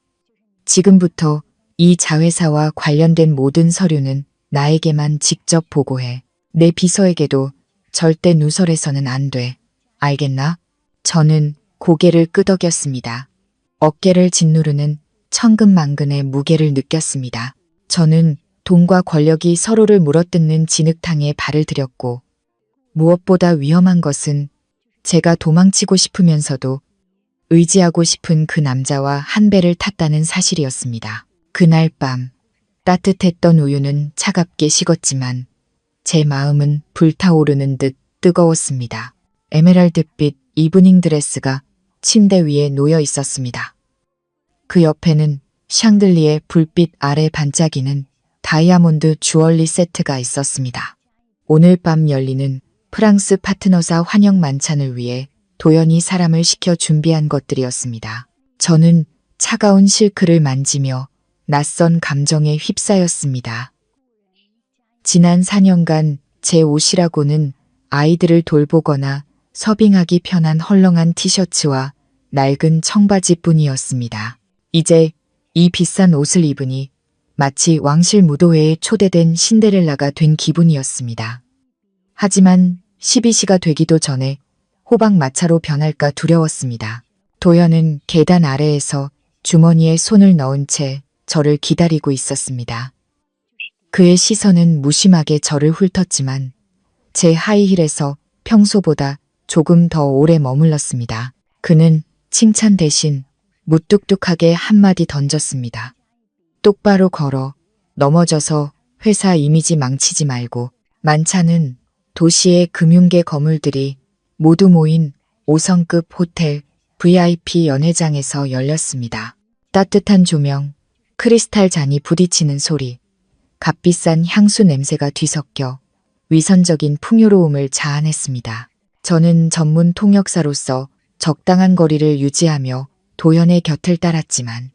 지금부터 이 자회사와 관련된 모든 서류는 나에게만 직접 보고해. 내 비서에게도 절대 누설해서는 안 돼. 알겠나? 저는 고개를 끄덕였습니다. 어깨를 짓누르는 천근만근의 무게를 느꼈습니다. 저는 돈과 권력이 서로를 물어뜯는 진흙탕에 발을 들였고 무엇보다 위험한 것은 제가 도망치고 싶으면서도 의지하고 싶은 그 남자와 한 배를 탔다는 사실이었습니다. 그날 밤 따뜻했던 우유는 차갑게 식었지만 제 마음은 불타오르는 듯 뜨거웠습니다. 에메랄드빛 이브닝 드레스가 침대 위에 놓여 있었습니다. 그 옆에는 샹들리에 불빛 아래 반짝이는 다이아몬드 주얼리 세트가 있었습니다. 오늘 밤 열리는 프랑스 파트너사 환영 만찬을 위해 도연이 사람을 시켜 준비한 것들이었습니다. 저는 차가운 실크를 만지며 낯선 감정에 휩싸였습니다. 지난 4년간 제 옷이라고는 아이들을 돌보거나 서빙하기 편한 헐렁한 티셔츠와 낡은 청바지뿐이었습니다. 이제 이 비싼 옷을 입으니 마치 왕실 무도회에 초대된 신데렐라가 된 기분이었습니다. 하지만 12시가 되기도 전에 호박마차로 변할까 두려웠습니다. 도연은 계단 아래에서 주머니에 손을 넣은 채 저를 기다리고 있었습니다. 그의 시선은 무심하게 저를 훑었지만 제 하이힐에서 평소보다 조금 더 오래 머물렀습니다. 그는 칭찬 대신 무뚝뚝하게 한마디 던졌습니다. 똑바로 걸어, 넘어져서 회사 이미지 망치지 말고. 만차는 도시의 금융계 거물들이 모두 모인 5성급 호텔 VIP 연회장에서 열렸습니다. 따뜻한 조명, 크리스탈 잔이 부딪히는 소리, 값비싼 향수 냄새가 뒤섞여 위선적인 풍요로움을 자아냈습니다. 저는 전문 통역사로서 적당한 거리를 유지하며 도연의 곁을 따랐지만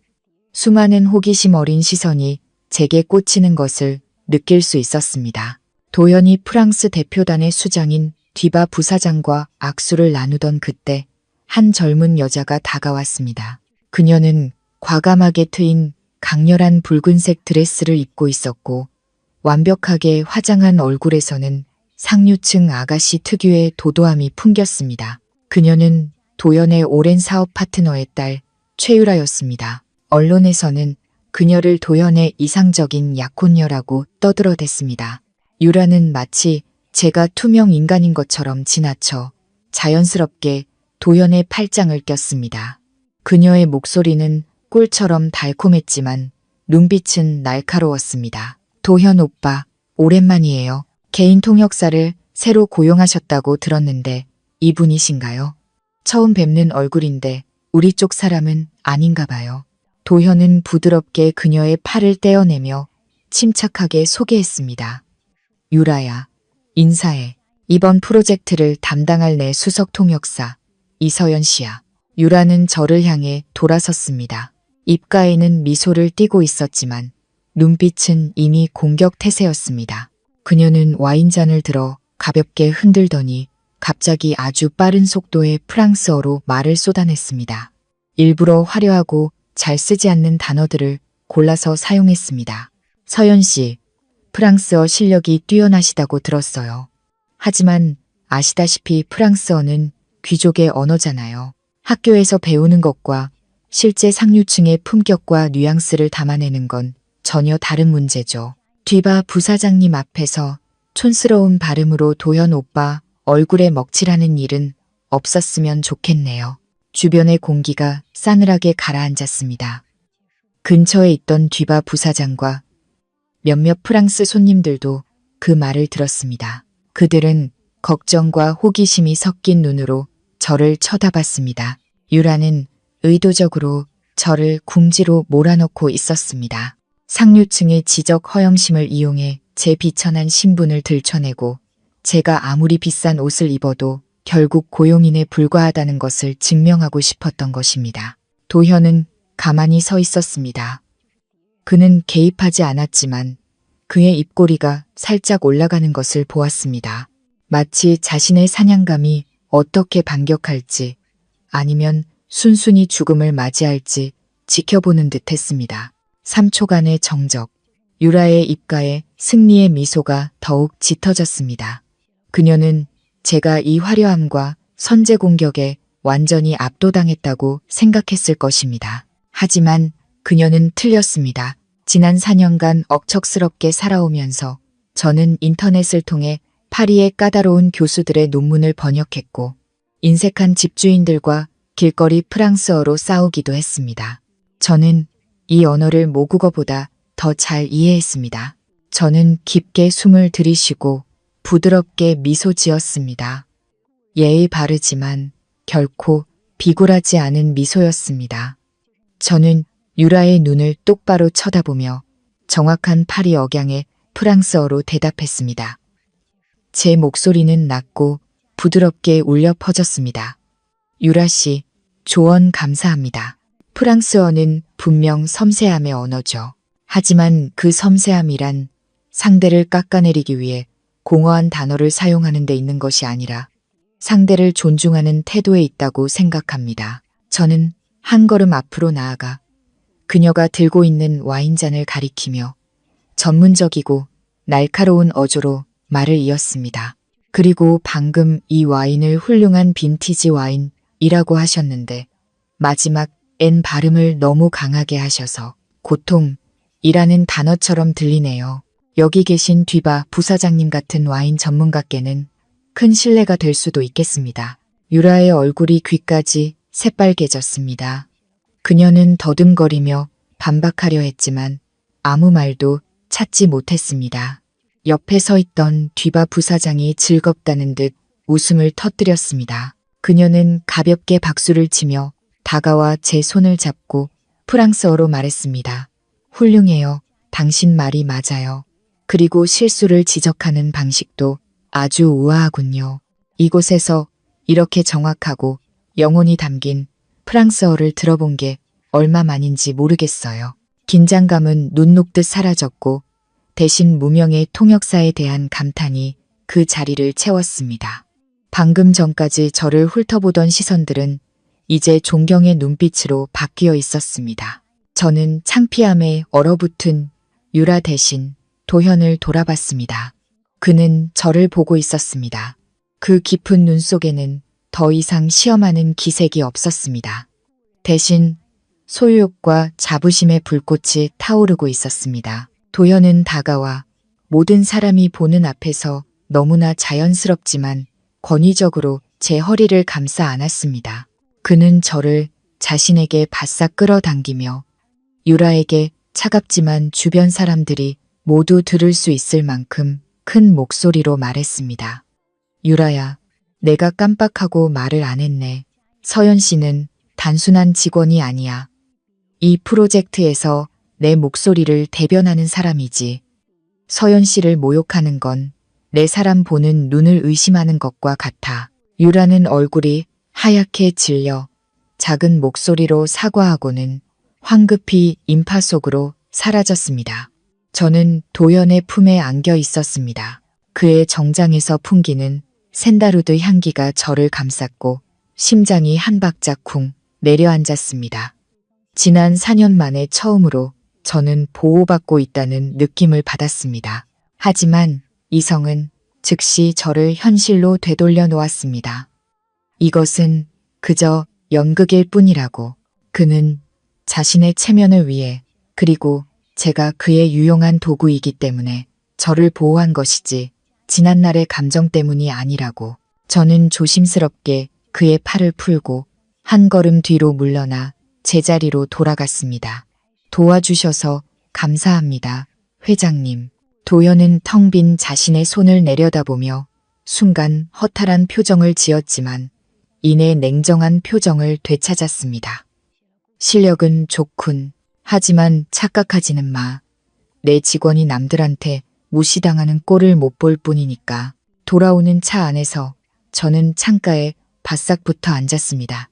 수많은 호기심 어린 시선이 제게 꽂히는 것을 느낄 수 있었습니다. 도연이 프랑스 대표단의 수장인 뒤바 부사장과 악수를 나누던 그때 한 젊은 여자가 다가왔습니다. 그녀는 과감하게 트인 강렬한 붉은색 드레스를 입고 있었고 완벽하게 화장한 얼굴에서는 상류층 아가씨 특유의 도도함이 풍겼습니다. 그녀는 도연의 오랜 사업 파트너의 딸 최유라였습니다. 언론에서는 그녀를 도연의 이상적인 약혼녀라고 떠들어댔습니다. 유라는 마치 제가 투명 인간인 것처럼 지나쳐 자연스럽게 도연의 팔짱을 꼈습니다. 그녀의 목소리는 꿀처럼 달콤했지만 눈빛은 날카로웠습니다. 도현 오빠, 오랜만이에요. 개인 통역사를 새로 고용하셨다고 들었는데 이분이신가요? 처음 뵙는 얼굴인데 우리 쪽 사람은 아닌가 봐요. 도현은 부드럽게 그녀의 팔을 떼어내며 침착하게 소개했습니다. 유라야, 인사해. 이번 프로젝트를 담당할 내 수석 통역사 이서연 씨야. 유라는 저를 향해 돌아섰습니다. 입가에는 미소를 띠고 있었지만 눈빛은 이미 공격 태세였습니다. 그녀는 와인잔을 들어 가볍게 흔들더니 갑자기 아주 빠른 속도의 프랑스어로 말을 쏟아냈습니다. 일부러 화려하고 잘 쓰지 않는 단어들을 골라서 사용했습니다. 서연 씨, 프랑스어 실력이 뛰어나시다고 들었어요. 하지만 아시다시피 프랑스어는 귀족의 언어잖아요. 학교에서 배우는 것과 실제 상류층의 품격과 뉘앙스를 담아내는 건 전혀 다른 문제죠. 뒤바 부사장님 앞에서 촌스러운 발음으로 도현 오빠 얼굴에 먹칠하는 일은 없었으면 좋겠네요. 주변의 공기가 싸늘하게 가라앉았습니다. 근처에 있던 뒤바 부사장과 몇몇 프랑스 손님들도 그 말을 들었습니다. 그들은 걱정과 호기심이 섞인 눈으로 저를 쳐다봤습니다. 유라는 의도적으로 저를 궁지로 몰아넣고 있었습니다. 상류층의 지적 허영심을 이용해 제 비천한 신분을 들춰내고 제가 아무리 비싼 옷을 입어도 결국 고용인에 불과하다는 것을 증명하고 싶었던 것입니다. 도현은 가만히 서 있었습니다. 그는 개입하지 않았지만 그의 입꼬리가 살짝 올라가는 것을 보았습니다. 마치 자신의 사냥감이 어떻게 반격할지 아니면 순순히 죽음을 맞이할지 지켜보는 듯 했습니다. 3초간의 정적, 유라의 입가에 승리의 미소가 더욱 짙어졌습니다. 그녀는 제가 이 화려함과 선제 공격에 완전히 압도당했다고 생각했을 것입니다. 하지만 그녀는 틀렸습니다. 지난 4년간 억척스럽게 살아오면서 저는 인터넷을 통해 파리의 까다로운 교수들의 논문을 번역했고 인색한 집주인들과 길거리 프랑스어로 싸우기도 했습니다. 저는 이 언어를 모국어보다 더 잘 이해했습니다. 저는 깊게 숨을 들이쉬고 부드럽게 미소 지었습니다. 예의 바르지만 결코 비굴하지 않은 미소였습니다. 저는 유라의 눈을 똑바로 쳐다보며 정확한 파리 억양의 프랑스어로 대답했습니다. 제 목소리는 낮고 부드럽게 울려 퍼졌습니다. 유라 씨, 조언 감사합니다. 프랑스어는 분명 섬세함의 언어죠. 하지만 그 섬세함이란 상대를 깎아내리기 위해 공허한 단어를 사용하는 데 있는 것이 아니라 상대를 존중하는 태도에 있다고 생각합니다. 저는 한 걸음 앞으로 나아가 그녀가 들고 있는 와인잔을 가리키며 전문적이고 날카로운 어조로 말을 이었습니다. 그리고 방금 이 와인을 훌륭한 빈티지 와인이라고 하셨는데 마지막 N 발음을 너무 강하게 하셔서 고통이라는 단어처럼 들리네요. 여기 계신 뒤바 부사장님 같은 와인 전문가께는 큰 신뢰가 될 수도 있겠습니다. 유라의 얼굴이 귀까지 새빨개졌습니다. 그녀는 더듬거리며 반박하려 했지만 아무 말도 찾지 못했습니다. 옆에 서 있던 뒤바 부사장이 즐겁다는 듯 웃음을 터뜨렸습니다. 그녀는 가볍게 박수를 치며 다가와 제 손을 잡고 프랑스어로 말했습니다. 훌륭해요. 당신 말이 맞아요. 그리고 실수를 지적하는 방식도 아주 우아하군요. 이곳에서 이렇게 정확하고 영혼이 담긴 프랑스어를 들어본 게 얼마만인지 모르겠어요. 긴장감은 눈 녹듯 사라졌고 대신 무명의 통역사에 대한 감탄이 그 자리를 채웠습니다. 방금 전까지 저를 훑어보던 시선들은 이제 존경의 눈빛으로 바뀌어 있었습니다. 저는 창피함에 얼어붙은 유라 대신 도현을 돌아봤습니다. 그는 저를 보고 있었습니다. 그 깊은 눈 속에는 더 이상 시험하는 기색이 없었습니다. 대신 소유욕과 자부심의 불꽃이 타오르고 있었습니다. 도현은 다가와 모든 사람이 보는 앞에서 너무나 자연스럽지만 권위적으로 제 허리를 감싸 안았습니다. 그는 저를 자신에게 바싹 끌어당기며 유라에게 차갑지만 주변 사람들이 모두 들을 수 있을 만큼 큰 목소리로 말했습니다. 유라야, 내가 깜빡하고 말을 안 했네. 서연 씨는 단순한 직원이 아니야. 이 프로젝트에서 내 목소리를 대변하는 사람이지. 서연 씨를 모욕하는 건 내 사람 보는 눈을 의심하는 것과 같아. 유라는 얼굴이 하얗게 질려 작은 목소리로 사과하고는 황급히 인파 속으로 사라졌습니다. 저는 도연의 품에 안겨 있었습니다. 그의 정장에서 풍기는 샌다루드 향기가 저를 감쌌고 심장이 한 박자 쿵 내려앉았습니다. 지난 4년 만에 처음으로 저는 보호받고 있다는 느낌을 받았습니다. 하지만 이성은 즉시 저를 현실로 되돌려 놓았습니다. 이것은 그저 연극일 뿐이라고. 그는 자신의 체면을 위해 그리고 제가 그의 유용한 도구이기 때문에 저를 보호한 것이지 지난날의 감정 때문이 아니라고. 저는 조심스럽게 그의 팔을 풀고 한 걸음 뒤로 물러나 제자리로 돌아갔습니다. 도와주셔서 감사합니다, 회장님. 도연은 텅 빈 자신의 손을 내려다보며 순간 허탈한 표정을 지었지만 이내 냉정한 표정을 되찾았습니다. 실력은 좋군. 하지만 착각하지는 마. 내 직원이 남들한테 무시당하는 꼴을 못 볼 뿐이니까. 돌아오는 차 안에서 저는 창가에 바싹 붙어 앉았습니다.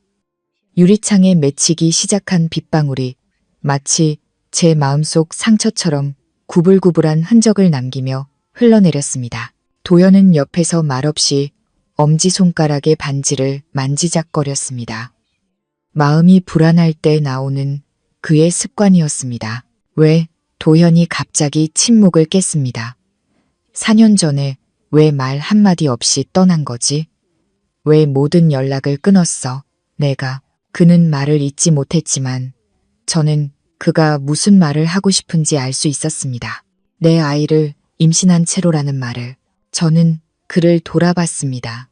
유리창에 맺히기 시작한 빗방울이 마치 제 마음속 상처처럼 구불구불한 흔적을 남기며 흘러내렸습니다. 도연은 옆에서 말없이 엄지손가락의 반지를 만지작거렸습니다. 마음이 불안할 때 나오는 그의 습관이었습니다. 왜? 도현이 갑자기 침묵을 깼습니다. 4년 전에 왜 말 한마디 없이 떠난 거지? 왜 모든 연락을 끊었어? 내가. 그는 말을 잇지 못했지만 저는 그가 무슨 말을 하고 싶은지 알 수 있었습니다. 내 아이를 임신한 채로라는 말을. 저는 그를 돌아봤습니다.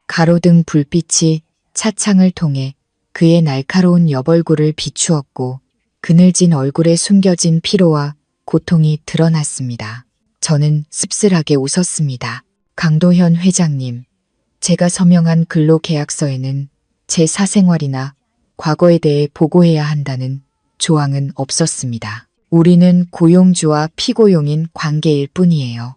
가로등 불빛이 차창을 통해 그의 날카로운 여벌구를 비추었고 그늘진 얼굴에 숨겨진 피로와 고통이 드러났습니다. 저는 씁쓸하게 웃었습니다. 강도현 회장님, 제가 서명한 근로계약서에는 제 사생활이나 과거에 대해 보고해야 한다는 조항은 없었습니다. 우리는 고용주와 피고용인 관계일 뿐이에요.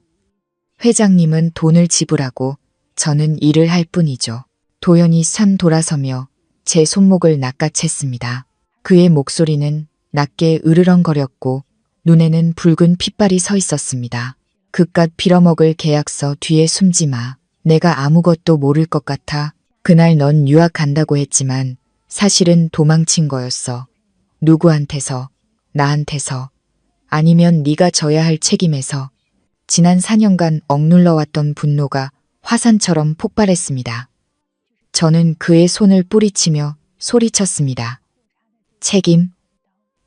회장님은 돈을 지불하고 저는 일을 할 뿐이죠. 도연이 산 돌아서며 제 손목을 낚아챘습니다. 그의 목소리는 낮게 으르렁거렸고 눈에는 붉은 핏발이 서 있었습니다. 그깟 빌어먹을 계약서 뒤에 숨지 마. 내가 아무것도 모를 것 같아. 그날 넌 유학 간다고 했지만 사실은 도망친 거였어. 누구한테서? 나한테서. 아니면 네가 져야 할 책임에서. 지난 4년간 억눌러왔던 분노가 화산처럼 폭발했습니다. 저는 그의 손을 뿌리치며 소리쳤습니다. 책임?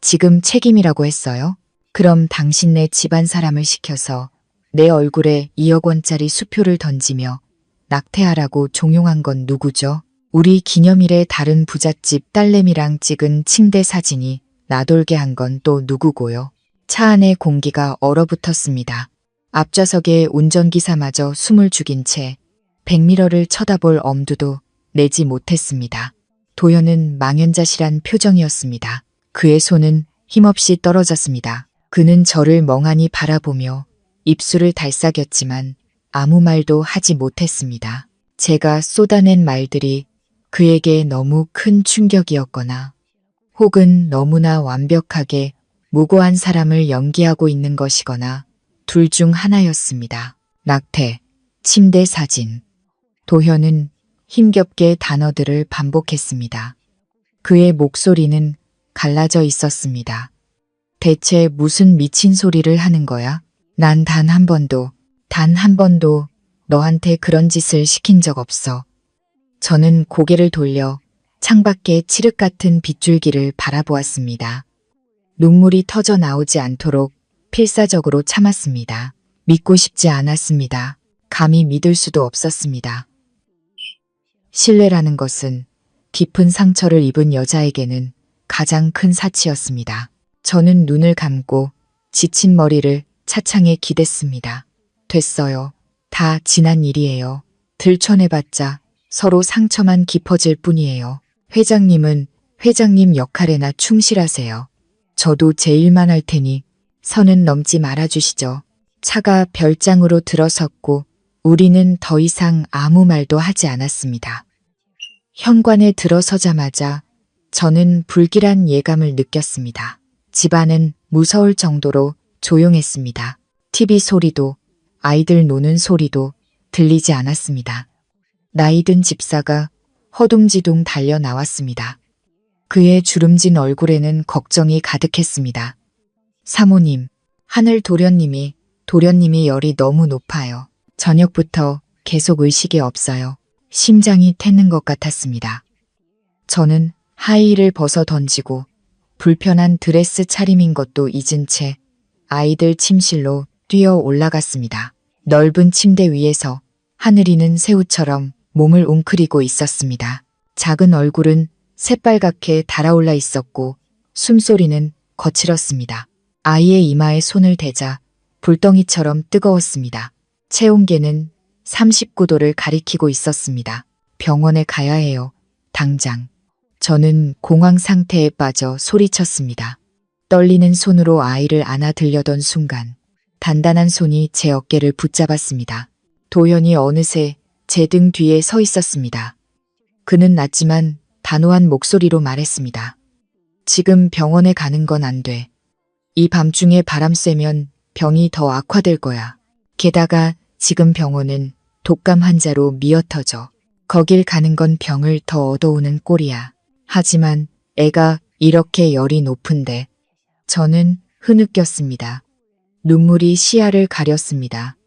지금 책임이라고 했어요? 그럼 당신네 집안 사람을 시켜서 내 얼굴에 2억 원짜리 수표를 던지며 낙태하라고 종용한 건 누구죠? 우리 기념일에 다른 부잣집 딸내미랑 찍은 침대 사진이 나돌게 한 건 또 누구고요? 차 안의 공기가 얼어붙었습니다. 앞좌석의 운전기사마저 숨을 죽인 채 백미러를 쳐다볼 엄두도 내지 못했습니다. 도현은 망연자실한 표정이었습니다. 그의 손은 힘없이 떨어졌습니다. 그는 저를 멍하니 바라보며 입술을 달싹였지만 아무 말도 하지 못했습니다. 제가 쏟아낸 말들이 그에게 너무 큰 충격이었거나 혹은 너무나 완벽하게 무고한 사람을 연기하고 있는 것이거나 둘 중 하나였습니다. 낙태, 침대 사진. 도현은 힘겹게 단어들을 반복했습니다. 그의 목소리는 갈라져 있었습니다. 대체 무슨 미친 소리를 하는 거야? 난 단 한 번도 너한테 그런 짓을 시킨 적 없어. 저는 고개를 돌려 창밖의 칠흑 같은 빗줄기를 바라보았습니다. 눈물이 터져 나오지 않도록 필사적으로 참았습니다. 믿고 싶지 않았습니다. 감히 믿을 수도 없었습니다. 신뢰라는 것은 깊은 상처를 입은 여자에게는 가장 큰 사치였습니다. 저는 눈을 감고 지친 머리를 차창에 기댔습니다. 됐어요. 다 지난 일이에요. 들춰내봤자 서로 상처만 깊어질 뿐이에요. 회장님은 회장님 역할에나 충실하세요. 저도 제 일만 할 테니 선은 넘지 말아주시죠. 차가 별장으로 들어섰고 우리는 더 이상 아무 말도 하지 않았습니다. 현관에 들어서자마자 저는 불길한 예감을 느꼈습니다. 집안은 무서울 정도로 조용했습니다. TV 소리도 아이들 노는 소리도 들리지 않았습니다. 나이든 집사가 허둥지둥 달려 나왔습니다. 그의 주름진 얼굴에는 걱정이 가득했습니다. 사모님, 하늘 도련님이 열이 너무 높아요. 저녁부터 계속 의식이 없어요. 심장이 태는 것 같았습니다. 저는 하이힐을 벗어 던지고 불편한 드레스 차림인 것도 잊은 채 아이들 침실로 뛰어 올라갔습니다. 넓은 침대 위에서 하늘이는 새우처럼 몸을 웅크리고 있었습니다. 작은 얼굴은 새빨갛게 달아올라 있었고 숨소리는 거칠었습니다. 아이의 이마에 손을 대자 불덩이처럼 뜨거웠습니다. 체온계는 39도를 가리키고 있었습니다. 병원에 가야 해요. 당장. 저는 공황 상태에 빠져 소리쳤습니다. 떨리는 손으로 아이를 안아 들려던 순간 단단한 손이 제 어깨를 붙잡았습니다. 도현이 어느새 제 등 뒤에 서 있었습니다. 그는 낮지만 단호한 목소리로 말했습니다. 지금 병원에 가는 건 안 돼. 이 밤중에 바람 쐬면 병이 더 악화될 거야. 게다가 지금 병원은 독감 환자로 미어터져. 거길 가는 건 병을 더 얻어오는 꼴이야. 하지만 애가 이렇게 열이 높은데. 저는 흐느꼈습니다. 눈물이 시야를 가렸습니다.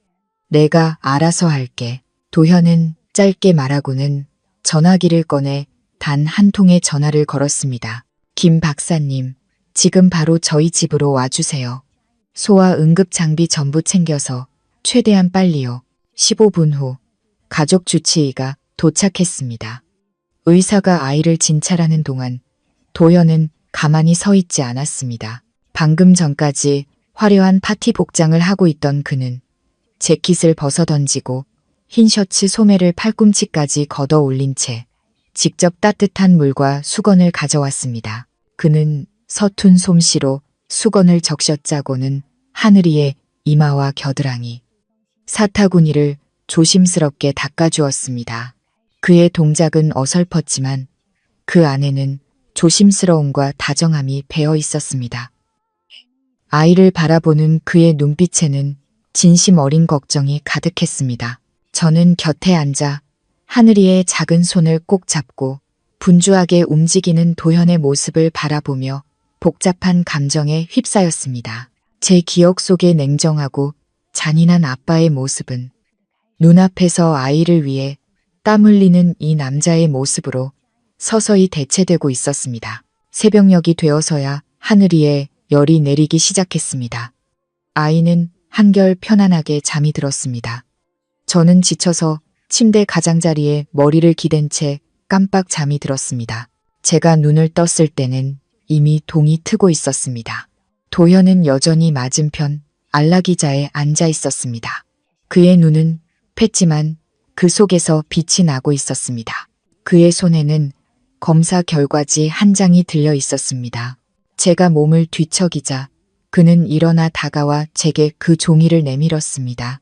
내가 알아서 할게. 도현은 짧게 말하고는 전화기를 꺼내 단 한 통의 전화를 걸었습니다. 김 박사님, 지금 바로 저희 집으로 와주세요. 소아 응급 장비 전부 챙겨서 최대한 빨리요. 15분 후 가족 주치의가 도착했습니다. 의사가 아이를 진찰하는 동안 도현은 가만히 서 있지 않았습니다. 방금 전까지 화려한 파티 복장을 하고 있던 그는 재킷을 벗어 던지고 흰 셔츠 소매를 팔꿈치까지 걷어 올린 채 직접 따뜻한 물과 수건을 가져왔습니다. 그는 서툰 솜씨로 수건을 적셨자고는 하늘이의 이마와 겨드랑이, 사타구니를 조심스럽게 닦아주었습니다. 그의 동작은 어설펐지만 그 안에는 조심스러움과 다정함이 배어 있었습니다. 아이를 바라보는 그의 눈빛에는 진심 어린 걱정이 가득했습니다. 저는 곁에 앉아 하늘이의 작은 손을 꼭 잡고 분주하게 움직이는 도현의 모습을 바라보며 복잡한 감정에 휩싸였습니다. 제 기억 속의 냉정하고 잔인한 아빠의 모습은 눈앞에서 아이를 위해 땀 흘리는 이 남자의 모습으로 서서히 대체되고 있었습니다. 새벽녘이 되어서야 하늘이에 열이 내리기 시작했습니다. 아이는 한결 편안하게 잠이 들었습니다. 저는 지쳐서 침대 가장자리에 머리를 기댄 채 깜빡 잠이 들었습니다. 제가 눈을 떴을 때는 이미 동이 트고 있었습니다. 도현은 여전히 맞은편 안락의자에 앉아 있었습니다. 그의 눈은 팼지만 그 속에서 빛이 나고 있었습니다. 그의 손에는 검사 결과지 한 장이 들려 있었습니다. 제가 몸을 뒤척이자 그는 일어나 다가와 제게 그 종이를 내밀었습니다.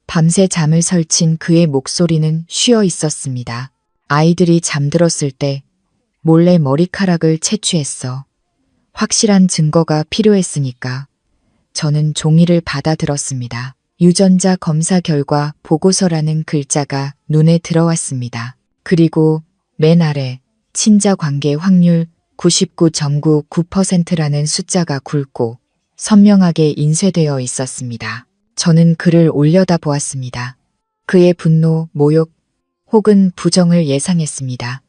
밤새 잠을 설친 그의 목소리는 쉬어 있었습니다. 아이들이 잠들었을 때 몰래 머리카락을 채취했어. 확실한 증거가 필요했으니까 저는 종이를 받아들었습니다. 유전자 검사 결과 보고서라는 글자가 눈에 들어왔습니다. 그리고 맨 아래 친자 관계 확률 99.99%라는 숫자가 굵고 선명하게 인쇄되어 있었습니다. 저는 그를 올려다 보았습니다. 그의 분노, 모욕 혹은 부정을 예상했습니다.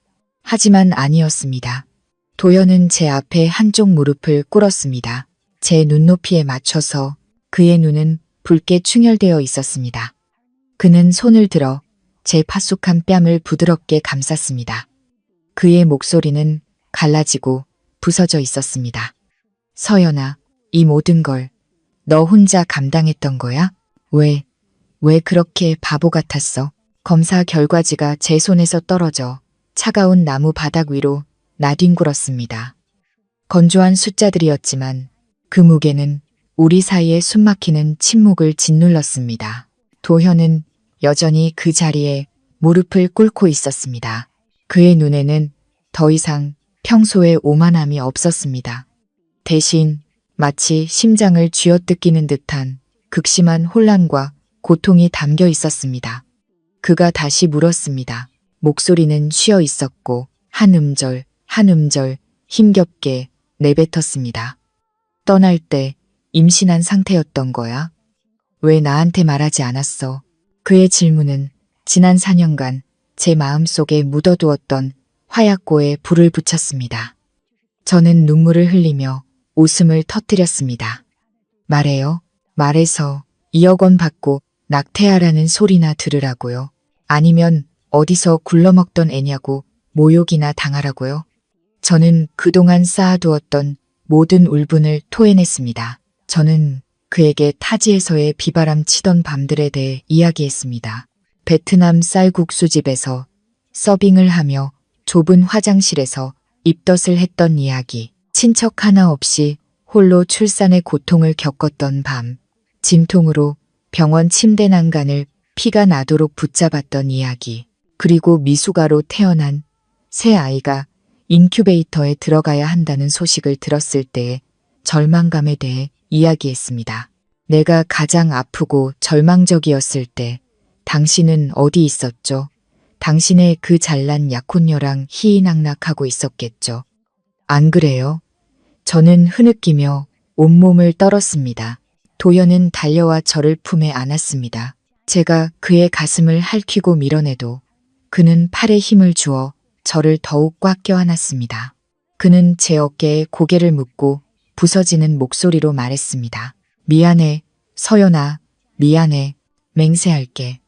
하지만 아니었습니다. 도현은 제 앞에 한쪽 무릎을 꿇었습니다. 제 눈높이에 맞춰서 그의 눈은 붉게 충혈되어 있었습니다. 그는 손을 들어 제 파숙한 뺨을 부드럽게 감쌌습니다. 그의 목소리는 갈라지고 부서져 있었습니다. 서연아, 이 모든 걸 너 혼자 감당했던 거야? 왜 그렇게 바보 같았어? 검사 결과지가 제 손에서 떨어져 차가운 나무 바닥 위로 나뒹굴었습니다. 건조한 숫자들이었지만 그 무게는 우리 사이에 숨막히는 침묵을 짓눌렀습니다. 도현은 여전히 그 자리에 무릎을 꿇고 있었습니다. 그의 눈에는 더 이상 평소의 오만함이 없었습니다. 대신 마치 심장을 쥐어뜯기는 듯한 극심한 혼란과 고통이 담겨 있었습니다. 그가 다시 물었습니다. 목소리는 쉬어 있었고 한 음절 힘겹게 내뱉었습니다. 떠날 때 임신한 상태였던 거야? 왜 나한테 말하지 않았어? 그의 질문은 지난 4년간 제 마음속에 묻어두었던 화약고에 불을 붙였습니다. 저는 눈물을 흘리며 웃음을 터뜨렸습니다. 말해요. 말해서 2억 원 받고 낙태하라는 소리나 들으라고요. 아니면 어디서 굴러먹던 애냐고 모욕이나 당하라고요. 저는 그동안 쌓아두었던 모든 울분을 토해냈습니다. 저는 그에게 타지에서의 비바람 치던 밤들에 대해 이야기했습니다. 베트남 쌀국수집에서 서빙을 하며 좁은 화장실에서 입덧을 했던 이야기. 친척 하나 없이 홀로 출산의 고통을 겪었던 밤. 진통으로 병원 침대 난간을 피가 나도록 붙잡았던 이야기. 그리고 미숙아로 태어난 새 아이가 인큐베이터에 들어가야 한다는 소식을 들었을 때의 절망감에 대해 이야기했습니다. 내가 가장 아프고 절망적이었을 때 당신은 어디 있었죠? 당신의 그 잘난 약혼녀랑 희희낙낙하고 있었겠죠. 안 그래요? 저는 흐느끼며 온몸을 떨었습니다. 도연은 달려와 저를 품에 안았습니다. 제가 그의 가슴을 핥히고 밀어내도 그는 팔에 힘을 주어 저를 더욱 꽉 껴안았습니다. 그는 제 어깨에 고개를 묻고 부서지는 목소리로 말했습니다. 미안해, 서연아, 미안해, 맹세할게.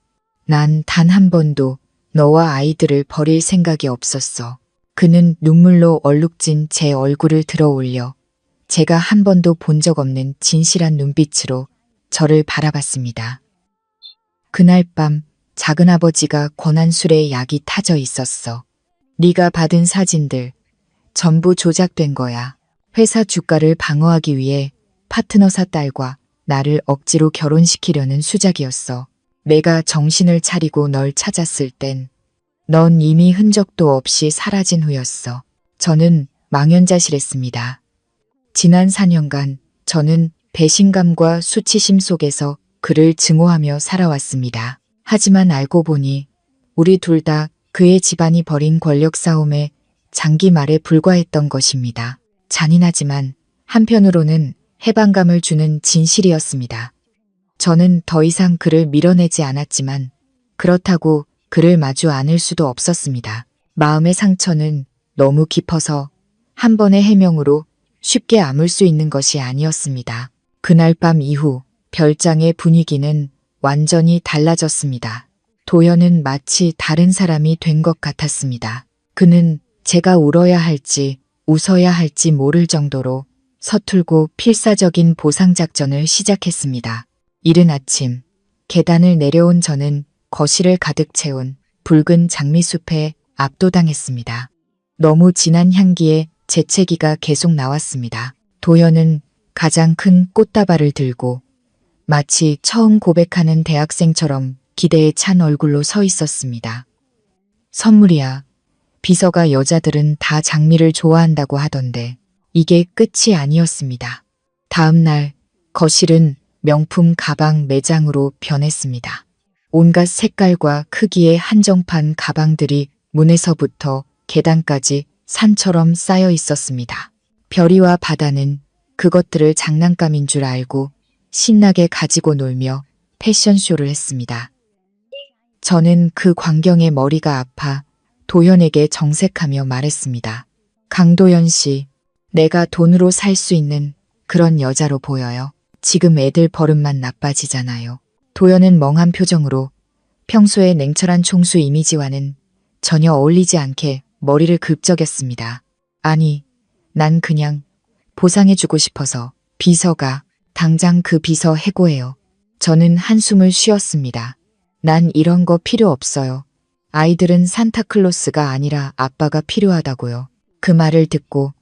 난 단 한 번도 너와 아이들을 버릴 생각이 없었어. 그는 눈물로 얼룩진 제 얼굴을 들어 올려 제가 한 번도 본 적 없는 진실한 눈빛으로 저를 바라봤습니다. 그날 밤 작은아버지가 권한 술에 약이 타져 있었어. 네가 받은 사진들 전부 조작된 거야. 회사 주가를 방어하기 위해 파트너사 딸과 나를 억지로 결혼시키려는 수작이었어. 내가 정신을 차리고 널 찾았을 땐 넌 이미 흔적도 없이 사라진 후였어. 저는 망연자실했습니다. 지난 4년간 저는 배신감과 수치심 속에서 그를 증오하며 살아왔습니다. 하지만 알고 보니 우리 둘 다 그의 집안이 벌인 권력 싸움에 장기 말에 불과했던 것입니다. 잔인하지만 한편으로는 해방감을 주는 진실이었습니다. 저는 더 이상 그를 밀어내지 않았지만 그렇다고 그를 마주 않을 수도 없었습니다. 마음의 상처는 너무 깊어서 한 번의 해명으로 쉽게 아물 수 있는 것이 아니었습니다. 그날 밤 이후 별장의 분위기는 완전히 달라졌습니다. 도현은 마치 다른 사람이 된 것 같았습니다. 그는 제가 울어야 할지 웃어야 할지 모를 정도로 서툴고 필사적인 보상작전을 시작했습니다. 이른 아침 계단을 내려온 저는 거실을 가득 채운 붉은 장미숲에 압도당했습니다. 너무 진한 향기에 재채기가 계속 나왔습니다. 도현은 가장 큰 꽃다발을 들고 마치 처음 고백하는 대학생처럼 기대에 찬 얼굴로 서 있었습니다. 선물이야. 비서가 여자들은 다 장미를 좋아한다고 하던데 이게 끝이 아니었습니다. 다음 날 거실은 명품 가방 매장으로 변했습니다. 온갖 색깔과 크기의 한정판 가방들이 문에서부터 계단까지 산처럼 쌓여 있었습니다. 별이와 바다는 그것들을 장난감인 줄 알고 신나게 가지고 놀며 패션쇼를 했습니다. 저는 그 광경에 머리가 아파 도현에게 정색하며 말했습니다. 강도현 씨, 내가 돈으로 살 수 있는 그런 여자로 보여요. 지금 애들 버릇만 나빠지잖아요. 도현은 멍한 표정으로 평소의 냉철한 총수 이미지와는 전혀 어울리지 않게 머리를 긁적였습니다. 아니, 난 그냥 보상해주고 싶어서. 비서가 당장 그 비서 해고해요. 저는 한숨을 쉬었습니다. 난 이런 거 필요 없어요. 아이들은 산타클로스가 아니라 아빠가 필요하다고요. 그 말을 듣고